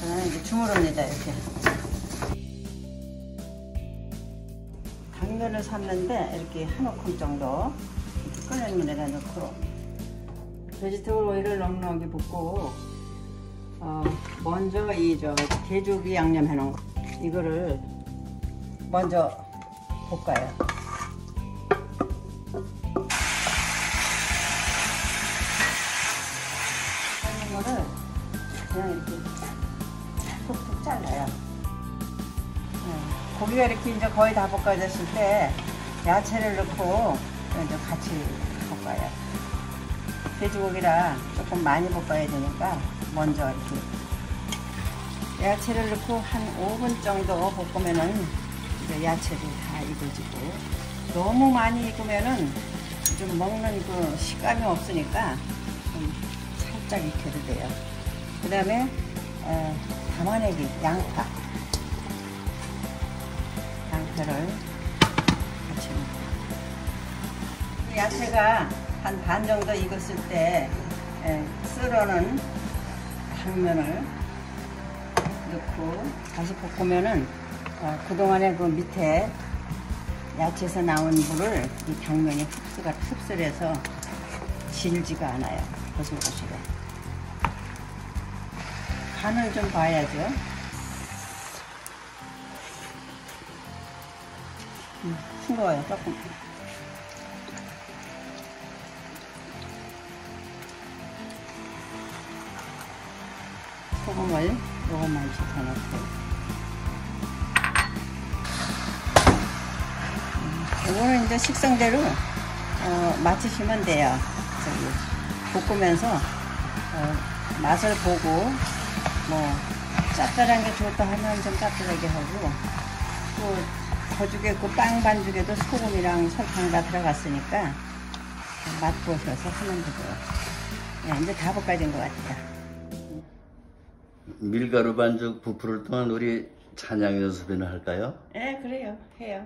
저는 이제 주무릅니다. 이렇게 당면을 삶는데 이렇게 한 오큼 정도 끓는 물에다 넣고 베지터블 오일을 넉넉히 붓고 먼저 이 돼지고기 양념 해놓은 거 이거를 먼저 볶아요. 삶은 거를 그냥 이렇게 툭툭 잘라요. 고기가 이렇게 이제 거의 다 볶아졌을 때 야채를 넣고 이제 같이 볶아요. 돼지고기라 조금 많이 볶아야 되니까 먼저 이렇게 야채를 넣고 한 5분 정도 볶으면은 이제 야채도 다 익어지고 너무 많이 익으면은 좀 먹는 그 식감이 없으니까 좀 살짝 익혀도 돼요. 그 다음에 담아내기 양파를 같이 넣고 야채가 한 반 정도 익었을 때 썰어놓은 당면을 넣고 다시 볶으면은 그동안에 그 밑에 야채에서 나온 물을 이 당면이 흡수해서 질지가 않아요. 보슬보슬해. 간을 좀 봐야죠. 싱거워요. 조금. 소금을 요것만 집어넣고 이거는 이제 식성대로 맞추시면 돼요. 볶으면서 맛을 보고 뭐 짭짤한 게 좋다 하면 좀 짭짤하게 하고 또 거죽에 그 빵 반죽에도 소금이랑 설탕 다 들어갔으니까 맛 보셔서 하면 되고요. 네, 이제 다 볶아진 것 같아요. 밀가루 반죽 부풀을 동안 우리 찬양 연습이나 할까요? 네, 그래요. 해요.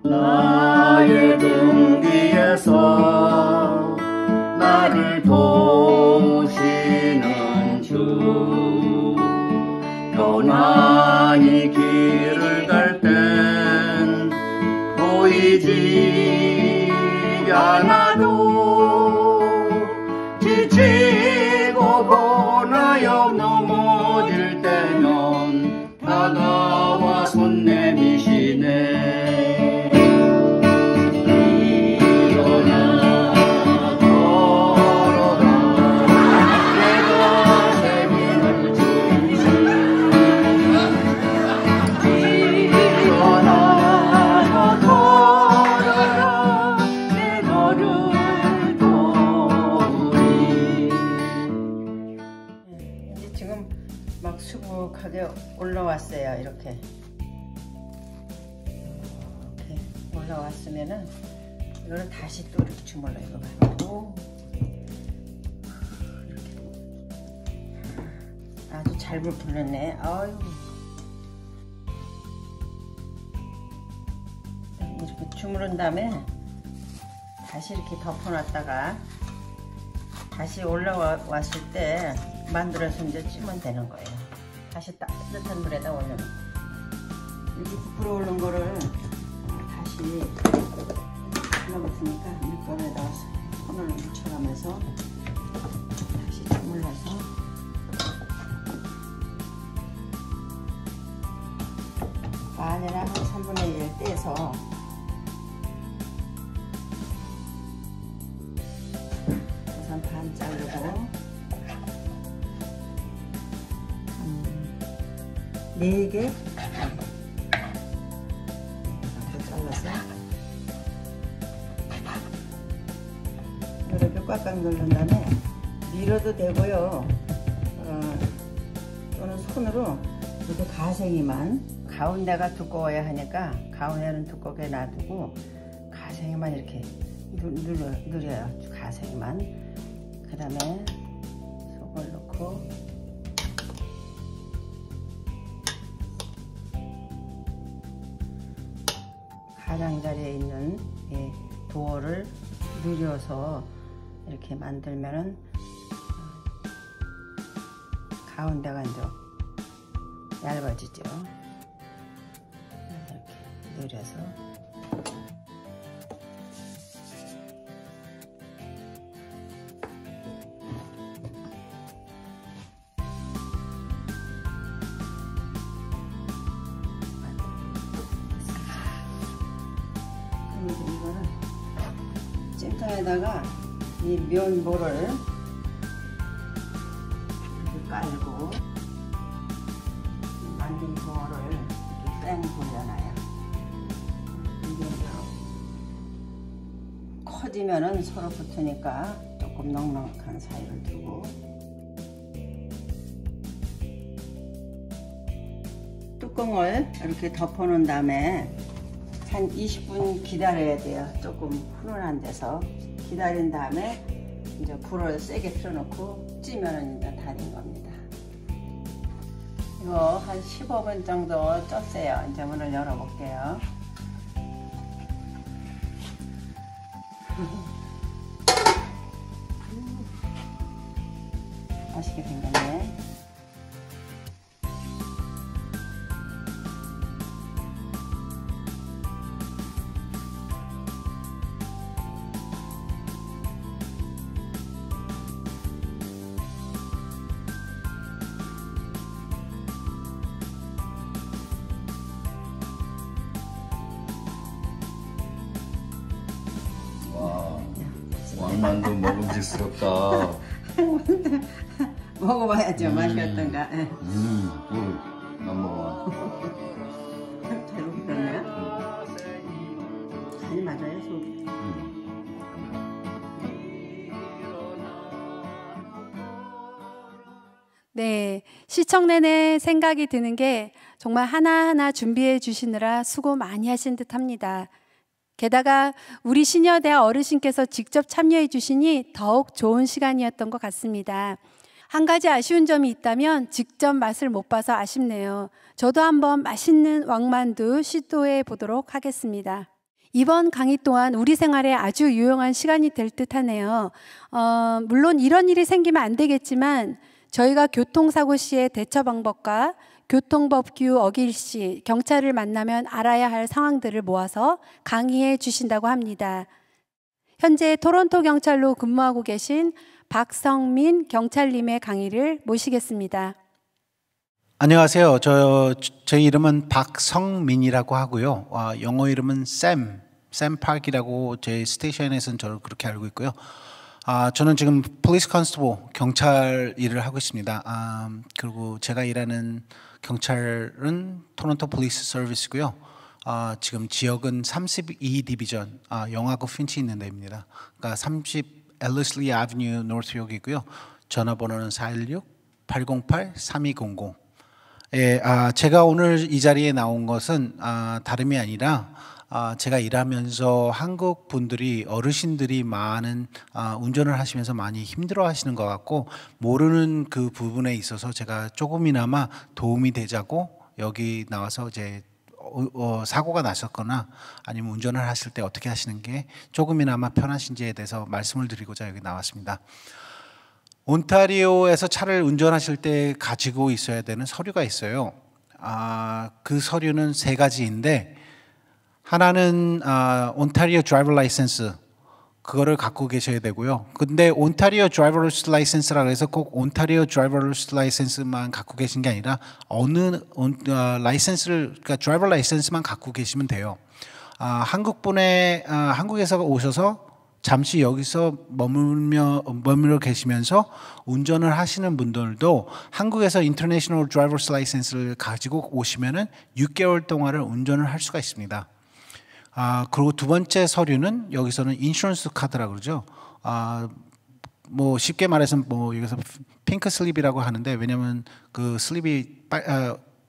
나의 등 뒤에서 나를 도우시는 주 편안히 길을 갈 땐 보이지 않아도 지치고 고나여 넘어질 때면 다가와 손 내미시네. 올라왔어요. 이렇게 올라왔으면은 이거는 다시 또 이렇게 주물러 이거 가지고 아주 잘 불렸네. 아유. 이렇게 주무른 다음에 다시 이렇게 덮어놨다가 다시 올라왔을 때 만들어서 이제 찌면 되는 거예요. 다시 따뜻한 물에다 올려놓고 이렇게 부풀어 오른 거를 다시 올라갔으니까 밀가루에다 손을 묻혀가면서 다시 주물러서 반이나 한 3분의 1 떼서 우선 반 자르고 4개 잘라서 이렇게 꽉꽉 누른 다음에 밀어도 되고요. 또는 손으로 이렇게 가생이만 가운데가 두꺼워야 하니까 가운데는 두껍게 놔두고 가생이만 이렇게 누려요. 가생이만. 그 다음에 속을 넣고 가장자리에 있는 도어를 누려서 이렇게 만들면은 가운데가 이제 얇아지죠. 이렇게 누려서 이거는 찜통에다가 이 면보를 이렇게 깔고 만든 도어를 이렇게 쌩 돌려놔요. 이게 커지면은 서로 붙으니까 조금 넉넉한 사이를 두고 뚜껑을 이렇게 덮어놓은 다음에 한 20분 기다려야 돼요. 조금 훈훈한 데서 기다린 다음에 이제 불을 세게 틀어놓고 찌면은 이제 다 된 겁니다. 이거 한 15분 정도 쪘어요. 이제 문을 열어볼게요. 맛있게 생겼네. 왕만두 먹음직스럽다. 먹어봐야죠. 맛이 어떤가. 안 먹어. 잘 먹었네요. 간이 맞아요, 속이. 네, 시청 내내 생각이 드는 게 정말 하나하나 준비해 주시느라 수고 많이 하신 듯 합니다. 게다가 우리 시녀대학 어르신께서 직접 참여해 주시니 더욱 좋은 시간이었던 것 같습니다. 한 가지 아쉬운 점이 있다면 직접 맛을 못 봐서 아쉽네요. 저도 한번 맛있는 왕만두 시도해 보도록 하겠습니다. 이번 강의 또한 우리 생활에 아주 유용한 시간이 될 듯하네요. 물론 이런 일이 생기면 안 되겠지만 저희가 교통사고 시의 대처 방법과 교통법규 어길 시 경찰을 만나면 알아야 할 상황들을 모아서 강의해 주신다고 합니다. 현재 토론토 경찰로 근무하고 계신 박성민 경찰님의 강의를 모시겠습니다. 안녕하세요. 제 이름은 박성민이라고 하고요. 영어 이름은 샘 파크이라고 제 스테이션에서는 저를 그렇게 알고 있고요. 저는 지금 police constable 경찰 일을 하고 있습니다. 그리고 제가 일하는 경찰은 토론토 police service고요. 지금 지역은 32 디비전, 영하고 핀치 있는 데입니다. 그러니까 30 엘리슬리 아비뉴 노스욕이고요. 전화번호는 416-808-3200. 예, 제가 오늘 이 자리에 나온 것은 다름이 아니라 제가 일하면서 한국 분들이 어르신들이 많은 운전을 하시면서 많이 힘들어 하시는 것 같고 모르는 그 부분에 있어서 제가 조금이나마 도움이 되자고 여기 나와서 이제 사고가 나셨거나 아니면 운전을 하실 때 어떻게 하시는 게 조금이나마 편하신지에 대해서 말씀을 드리고자 여기 나왔습니다. 온타리오에서 차를 운전하실 때 가지고 있어야 되는 서류가 있어요. 그 서류는 3가지인데 하나는 온타리오 드라이버 라이센스, 그거를 갖고 계셔야 되고요. 근데 온타리오 드라이버 라이센스라고 해서 꼭 온타리오 드라이버 라이센스만 갖고 계신 게 아니라 어느 라이센스를, 그러니까 드라이버 라이센스만 갖고 계시면 돼요. 한국에서 오셔서 잠시 여기서 머물러 계시면서 운전을 하시는 분들도 한국에서 인터내셔널 드라이버 라이센스를 가지고 오시면은 6개월 동안을 운전을 할 수가 있습니다. 그리고 두 번째 서류는 여기서는 인슈런스 카드라고 그러죠. 뭐 쉽게 말해서 뭐 여기서 핑크 슬립이라고 하는데, 왜냐면 그 슬립이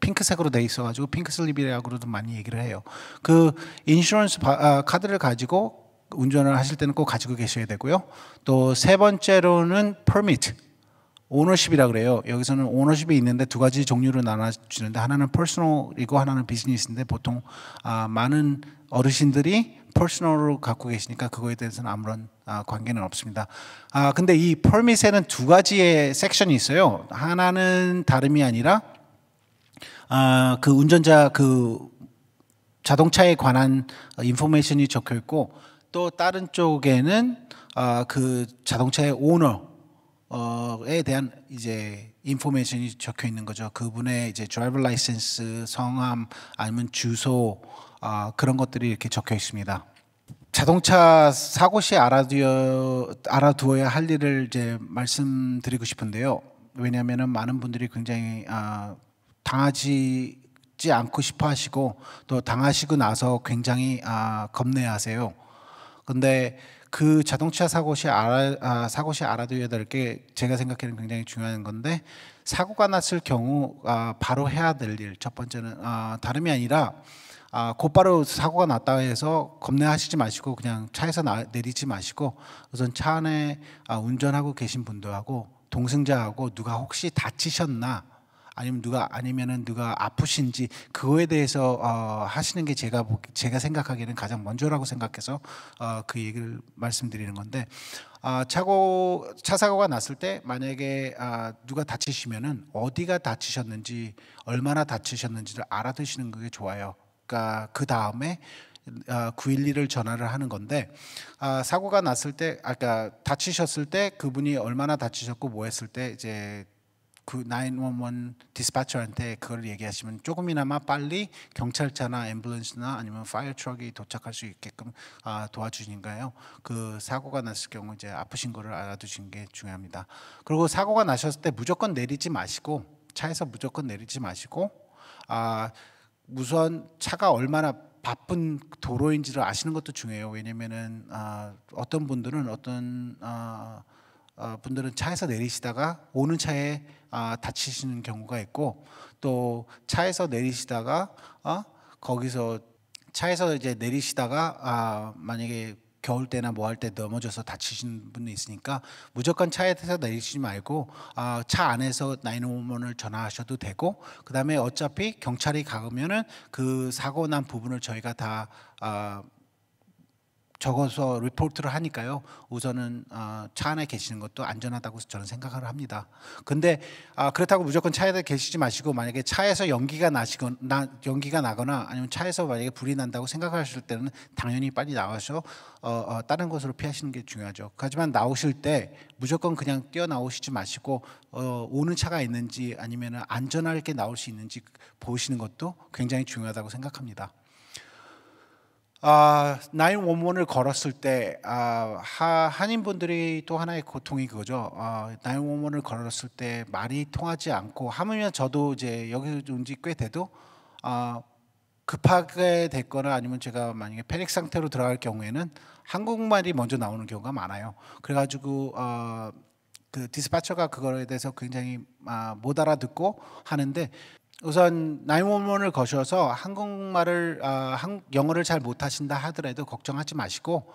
핑크색으로 돼 있어가지고 핑크 슬립이라고도 많이 얘기를 해요. 그 인슈런스 카드를 가지고 운전을 하실 때는 꼭 가지고 계셔야 되고요. 또 3번째로는 퍼미트, 오너십이라 그래요. 여기서는 오너십이 있는데 2가지 종류로 나눠주는데 하나는 퍼스널이고 하나는 비즈니스인데 보통 많은 어르신들이 퍼스널로 갖고 계시니까 그거에 대해서는 아무런 관계는 없습니다. 근데 이 퍼밋에는 2가지의 섹션이 있어요. 하나는 다름이 아니라 그 운전자 그 자동차에 관한 인포메이션이 적혀 있고, 또 다른 쪽에는 그 자동차의 오너에 대한 이제 인포메이션이 적혀 있는 거죠. 그분의 이제 드라이버 라이센스, 성함, 아니면 주소, 그런 것들이 이렇게 적혀 있습니다. 자동차 사고 시 알아두어야 할 일을 이제 말씀드리고 싶은데요. 왜냐하면은 많은 분들이 굉장히 당하지 않고 싶어 하시고 또 당하시고 나서 굉장히 겁내하세요. 근데 그 자동차 사고 시 알아둬야 될 게 제가 생각하는 굉장히 중요한 건데, 사고가 났을 경우 바로 해야 될 일, 첫 번째는 다름이 아니라 곧바로 사고가 났다 해서 겁내하시지 마시고 그냥 차에서 내리지 마시고 우선 차 안에 운전하고 계신 분들하고 동승자하고 누가 혹시 다치셨나, 아니면은 누가 아프신지 그거에 대해서 하시는 게 제가 생각하기에는 가장 먼저라고 생각해서 그 얘기를 말씀드리는 건데, 차 사고가 났을 때 만약에 누가 다치시면은 어디가 다치셨는지, 얼마나 다치셨는지를 알아두시는 게 좋아요. 그러니까 그 다음에 911을 전화를 하는 건데, 사고가 났을 때, 그러니까 다치셨을 때 그분이 얼마나 다치셨고 뭐 했을 때 이제 그 911 디스패처한테 그걸 얘기하시면 조금이나마 빨리 경찰차나 앰뷸런스나 아니면 파이어 트럭이 도착할 수 있게끔 도와주니까요. 그 사고가 났을 경우 이제 아프신 거를 알아두시는 게 중요합니다. 그리고 사고가 나셨을 때 무조건 내리지 마시고, 차에서 무조건 내리지 마시고, 우선 차가 얼마나 바쁜 도로인지를 아시는 것도 중요해요. 왜냐면은 어떤 분들은 차에서 내리시다가 오는 차에 다치시는 경우가 있고, 또 차에서 내리시다가 거기서 차에서 이제 내리시다가 만약에 겨울 때나 뭐 할 때 넘어져서 다치시는 분이 있으니까 무조건 차에서 내리시지 말고 차 안에서 911을 전화하셔도 되고, 그 다음에 어차피 경찰이 가면은 그 사고 난 부분을 저희가 다 적어서 리포트를 하니까요. 우선은 차 안에 계시는 것도 안전하다고 저는 생각을 합니다. 근데 그렇다고 무조건 차에 계시지 마시고, 만약에 차에서 연기가 나거나 아니면 차에서 만약에 불이 난다고 생각하실 때는 당연히 빨리 나와서 다른 곳으로 피하시는 게 중요하죠. 하지만 나오실 때 무조건 그냥 뛰어나오시지 마시고 오는 차가 있는지 아니면 안전하게 나올 수 있는지 보시는 것도 굉장히 중요하다고 생각합니다. 911을 걸었을 때 한인분들이 또 하나의 고통이 그거죠. 911을 걸었을 때 말이 통하지 않고, 하물며 저도 이제 여기 온 지 꽤 돼도 급하게 됐거나 아니면 제가 만약에 패닉 상태로 들어갈 경우에는 한국말이 먼저 나오는 경우가 많아요. 그래가지고 그 디스패처가 그거에 대해서 굉장히 못 알아듣고 하는데, 우선 911을 거셔서 한국말을 영어를 잘 못하신다 하더라도 걱정하지 마시고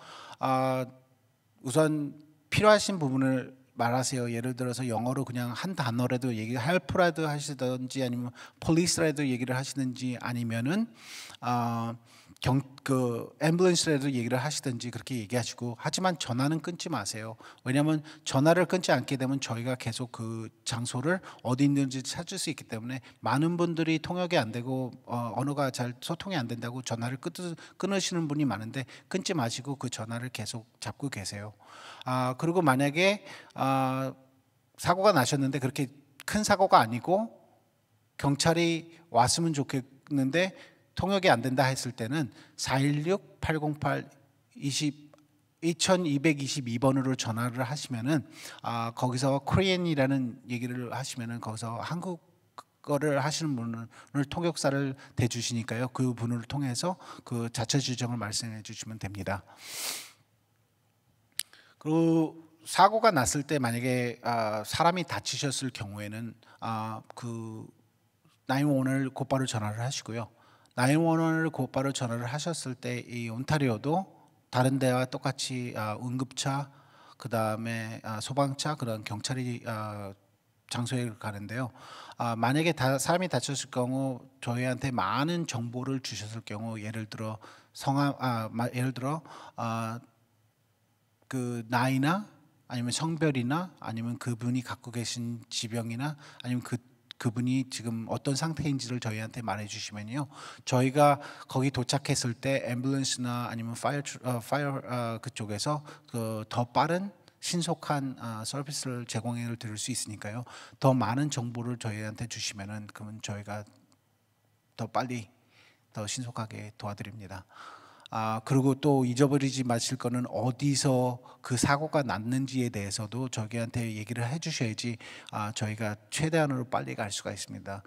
우선 필요하신 부분을 말하세요. 예를 들어서 영어로 그냥 한 단어라도 help라도 하시든지 아니면 police라도 얘기를 하시든지 아니면은 앰뷸런스라도 얘기를 하시든지 그렇게 얘기하시고, 하지만 전화는 끊지 마세요. 왜냐하면 전화를 끊지 않게 되면 저희가 계속 그 장소를 어디 있는지 찾을 수 있기 때문에 많은 분들이 통역이 안 되고 언어가 잘 소통이 안 된다고 전화를 끊으시는 분이 많은데 끊지 마시고 그 전화를 계속 잡고 계세요. 그리고 만약에 사고가 나셨는데 그렇게 큰 사고가 아니고 경찰이 왔으면 좋겠는데 통역이 안 된다 했을 때는 416-808-2222번으로 전화를 하시면은 거기서 코리안이라는 얘기를 하시면은 거기서 한국어를 하시는 분을 통역사를 대주시니까요. 그 분을 통해서 그 자체 지정을 말씀해 주시면 됩니다. 그리고 사고가 났을 때 만약에 사람이 다치셨을 경우에는 그 911을 곧바로 전화를 하시고요. 911을 곧바로 전화를 하셨을 때 이 온타리오도 다른 데와 똑같이 응급차, 그 다음에 소방차, 그다음 경찰이 장소에 가는데요. 만약에 사람이 다쳤을 경우 저희한테 많은 정보를 주셨을 경우, 예를 들어 그 나이나 아니면 성별이나 아니면 그분이 갖고 계신 지병이나 아니면 그분이 지금 어떤 상태인지를 저희한테 말해 주시면요, 저희가 거기 도착했을 때 앰뷸런스나 아니면 파이어 그쪽에서 더 빠른 신속한 서비스를 제공해 드릴 수 있으니까요. 더 많은 정보를 저희한테 주시면은 그러면 저희가 더 빨리 더 신속하게 도와드립니다. 그리고 또 잊어버리지 마실 거는 어디서 그 사고가 났는지에 대해서도 저희한테 얘기를 해주셔야지 저희가 최대한으로 빨리 갈 수가 있습니다.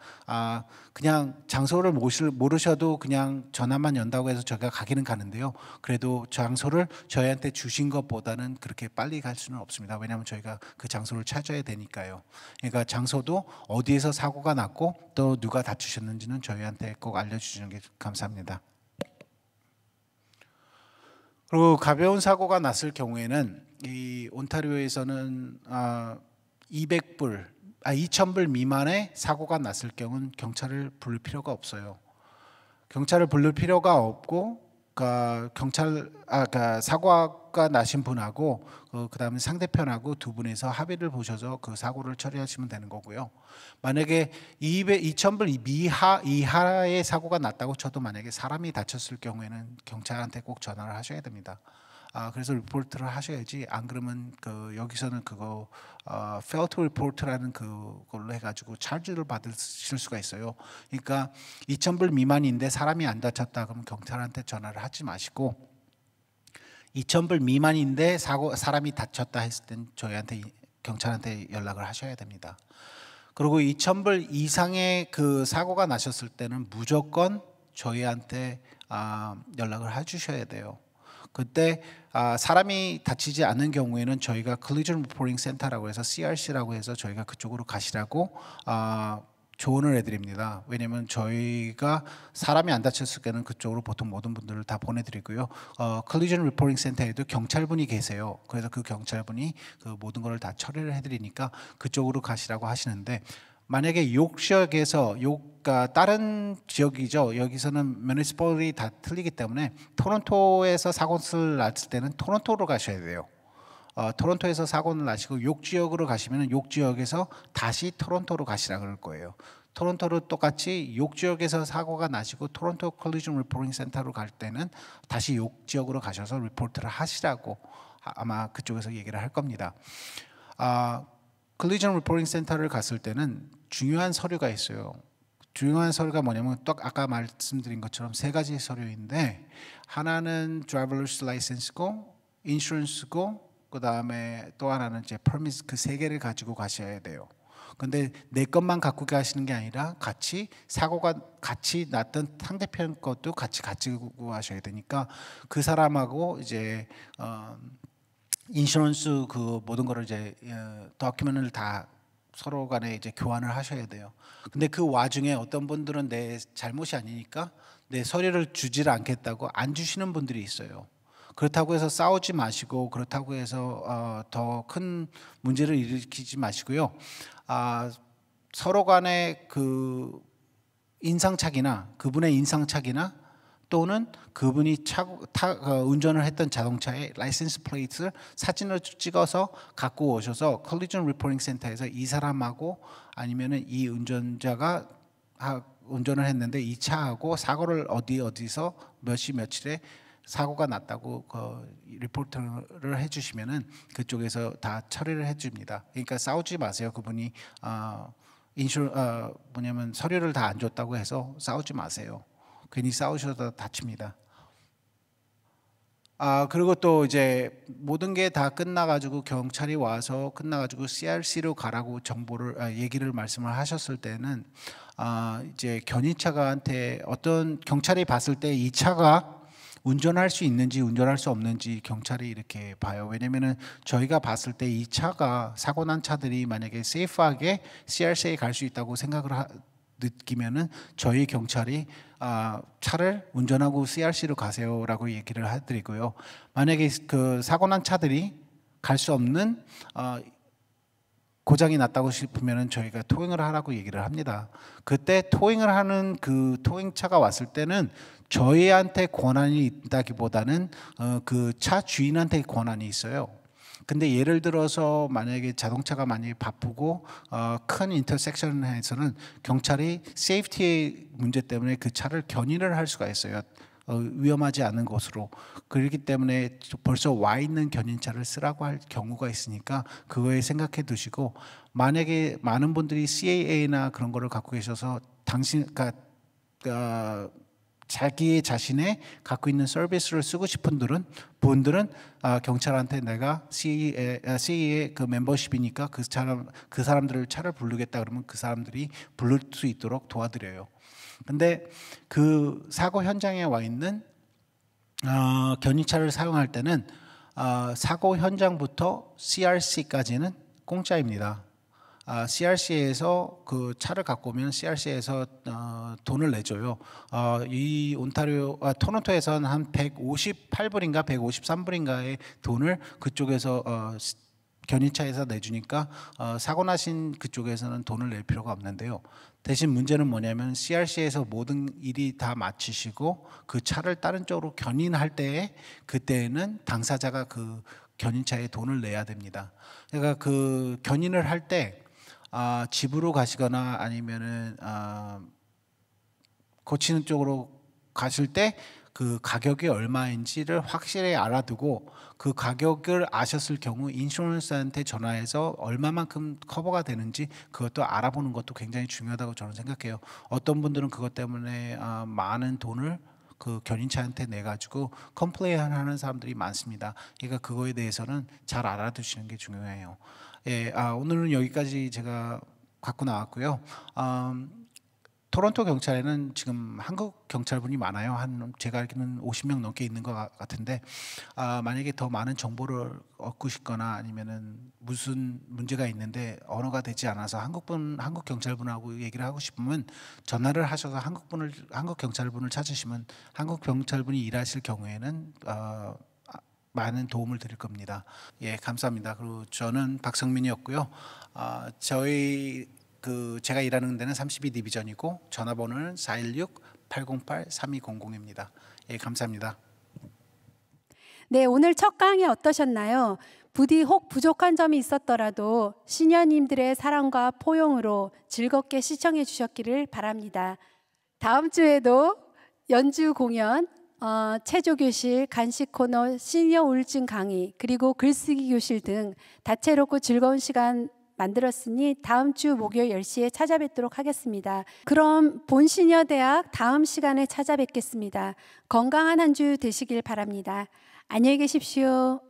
그냥 장소를 모르셔도 그냥 전화만 연다고 해서 저희가 가기는 가는데요. 그래도 장소를 저희한테 주신 것보다는 그렇게 빨리 갈 수는 없습니다. 왜냐하면 저희가 그 장소를 찾아야 되니까요. 그러니까 장소도 어디에서 사고가 났고 또 누가 다치셨는지는 저희한테 꼭 알려주시는 게 감사합니다. 그리고 가벼운 사고가 났을 경우에는 이 온타리오에서는 2,000불 미만의 사고가 났을 경우는 경찰을 부를 필요가 없어요. 경찰을 부를 필요가 없고 사고가 나신 분하고 그다음에 상대편하고 두 분이서 합의를 보셔서 그 사고를 처리하시면 되는 거고요. 만약에 2,000불 이하의 사고가 났다고 쳐도 만약에 사람이 다쳤을 경우에는 경찰한테 꼭 전화를 하셔야 됩니다. 그래서 리포트를 하셔야지, 안 그러면 여기서는 그거 fail to report라는 그걸로 해가지고 차지를 받으실 수가 있어요. 그러니까 2,000불 미만인데 사람이 안 다쳤다 그러면 경찰한테 전화를 하지 마시고, 2,000불 미만인데 사람이 다쳤다 했을 땐 저희한테 경찰한테 연락을 하셔야 됩니다. 그리고 2,000불 이상의 그 사고가 나셨을 때는 무조건 저희한테 연락을 해주셔야 돼요. 그때 사람이 다치지 않는 경우에는 저희가 Collision Reporting Center라고 해서 CRC라고 해서 저희가 그쪽으로 가시라고 조언을 해드립니다. 왜냐하면 저희가 사람이 안 다쳤을 때는 그쪽으로 보통 모든 분들을 다 보내드리고요. Collision Reporting Center에도 경찰분이 계세요. 그래서 그 경찰분이 그 모든 걸 다 처리를 해드리니까 그쪽으로 가시라고 하시는데, 만약에 욕지역에서 다른 지역이죠. 여기서는 municipal이 다 틀리기 때문에 토론토에서 사고를 났을 때는 토론토로 가셔야 돼요. 토론토에서 사고를 나시고 욕지역으로 가시면 욕지역에서 다시 토론토로 가시라 그럴 거예요. 토론토로 똑같이 욕지역에서 사고가 나시고 토론토 컬리전 리포팅 센터로 갈 때는 다시 욕지역으로 가셔서 리포트를 하시라고 아마 그쪽에서 얘기를 할 겁니다. 컬리전 리포팅 센터를 갔을 때는 중요한 서류가 있어요. 중요한 서류가 뭐냐면 또 아까 말씀드린 것처럼 세 가지 서류인데, 하나는 driver's license고 insurance고 그 다음에 또 하나는 이제 permit, 그 세 개를 가지고 가셔야 돼요. 근데 내 것만 갖고 가시는 게 아니라 사고가 같이 났던 상대편 것도 같이 가지고 가셔야 되니까 그 사람하고 이제 인슈런스 그 모든 거를 이제 다큐멘트를 다 서로 간에 이제 교환을 하셔야 돼요. 근데 그 와중에 어떤 분들은 내 잘못이 아니니까 내 서류를 주지를 않겠다고 안 주시는 분들이 있어요. 그렇다고 해서 싸우지 마시고 그렇다고 해서 더 큰 문제를 일으키지 마시고요. 서로 간의 그 인상착의나 그분의 인상착의나 또는 그분이 운전을 했던 자동차의 라이센스 플레이트를 사진으로 찍어서 갖고 오셔서 컬리전 리포팅 센터에서 이 사람하고 아니면은 이 운전자가 운전을 했는데 이 차하고 사고를 어디서 몇 시 며칠에 사고가 났다고 리포트를 해주시면은 그쪽에서 다 처리를 해줍니다. 그러니까 싸우지 마세요. 그분이 뭐냐면 서류를 다 안 줬다고 해서 싸우지 마세요. 괜히 싸우셔도 다칩니다. 그리고 또 이제 모든 게 다 끝나가지고 경찰이 와서 끝나가지고 CRC로 가라고 얘기를 말씀을 하셨을 때는 이제 견인차가한테 어떤 경찰이 봤을 때 이 차가 운전할 수 있는지 운전할 수 없는지 경찰이 이렇게 봐요. 왜냐면은 저희가 봤을 때 이 차가 사고 난 차들이 만약에 세이프하게 CRC에 갈 수 있다고 생각을 느끼면은 저희 경찰이 차를 운전하고 CRC로 가세요라고 얘기를 해드리고요. 만약에 그 사고 난 차들이 갈 수 없는 고장이 났다고 싶으면은 저희가 토잉을 하라고 얘기를 합니다. 그때 토잉을 하는 그 토잉차가 왔을 때는 저희한테 권한이 있다기보다는 그 차 주인한테 권한이 있어요. 근데 예를 들어서 만약에 자동차가 많이 바쁘고 큰 인터섹션에서는 경찰이 세이프티의 문제 때문에 그 차를 견인을 할 수가 있어요. 위험하지 않은 곳으로. 그렇기 때문에 벌써 와 있는 견인차를 쓰라고 할 경우가 있으니까 그거에 생각해 두시고, 만약에 많은 분들이 CAA나 그런 거를 갖고 계셔서 자기 자신의 갖고 있는 서비스를 쓰고 싶은 분들은 경찰한테 내가 CAA 그 멤버십이니까 그 사람들을 차를 부르겠다 그러면 그 사람들이 부를 수 있도록 도와드려요. 근데 그 사고 현장에 와 있는 견인차를 사용할 때는 사고 현장부터 CRC까지는 공짜입니다. CRC에서 그 차를 갖고 오면 CRC에서 돈을 내줘요. 이 토론토에서는 한 158불인가 153불인가의 돈을 그쪽에서 견인차에서 내주니까 사고 나신 그쪽에서는 돈을 낼 필요가 없는데요. 대신 문제는 뭐냐면 CRC에서 모든 일이 다 마치시고 그 차를 다른 쪽으로 견인할 때에 그때는 당사자가 그 견인차에 돈을 내야 됩니다. 그러니까 그 견인을 할 때 집으로 가시거나 아니면은 고치는 쪽으로 가실 때 그 가격이 얼마인지를 확실히 알아두고 그 가격을 아셨을 경우 인슈런스한테 전화해서 얼마만큼 커버가 되는지 그것도 알아보는 것도 굉장히 중요하다고 저는 생각해요. 어떤 분들은 그것 때문에 많은 돈을 그 견인차한테 내가지고 컴플레인하는 사람들이 많습니다. 그러니까 그거에 대해서는 잘 알아두시는 게 중요해요. 예, 오늘은 여기까지 제가 갖고 나왔고요. 토론토 경찰에는 지금 한국 경찰분이 많아요. 제가 알기로는 50명 넘게 있는 것 같은데 만약에 더 많은 정보를 얻고 싶거나 아니면은 무슨 문제가 있는데 언어가 되지 않아서 한국 경찰분하고 얘기를 하고 싶으면 전화를 하셔서 한국 경찰분을 찾으시면 한국 경찰분이 일하실 경우에는 많은 도움을 드릴 겁니다. 예, 감사합니다. 그리고 저는 박성민이었고요. 제가 일하는 데는 32 디비전이고 전화번호는 416-808-3200입니다. 예, 감사합니다. 네, 오늘 첫 강의 어떠셨나요? 부디 혹 부족한 점이 있었더라도 시녀님들의 사랑과 포용으로 즐겁게 시청해 주셨기를 바랍니다. 다음 주에도 연주 공연, 체조 교실, 간식 코너, 시니어 우울증 강의, 그리고 글쓰기 교실 등 다채롭고 즐거운 시간 만들었으니 다음 주 목요일 10시에 찾아뵙도록 하겠습니다. 그럼 본시녀대학 다음 시간에 찾아뵙겠습니다. 건강한 한 주 되시길 바랍니다. 안녕히 계십시오.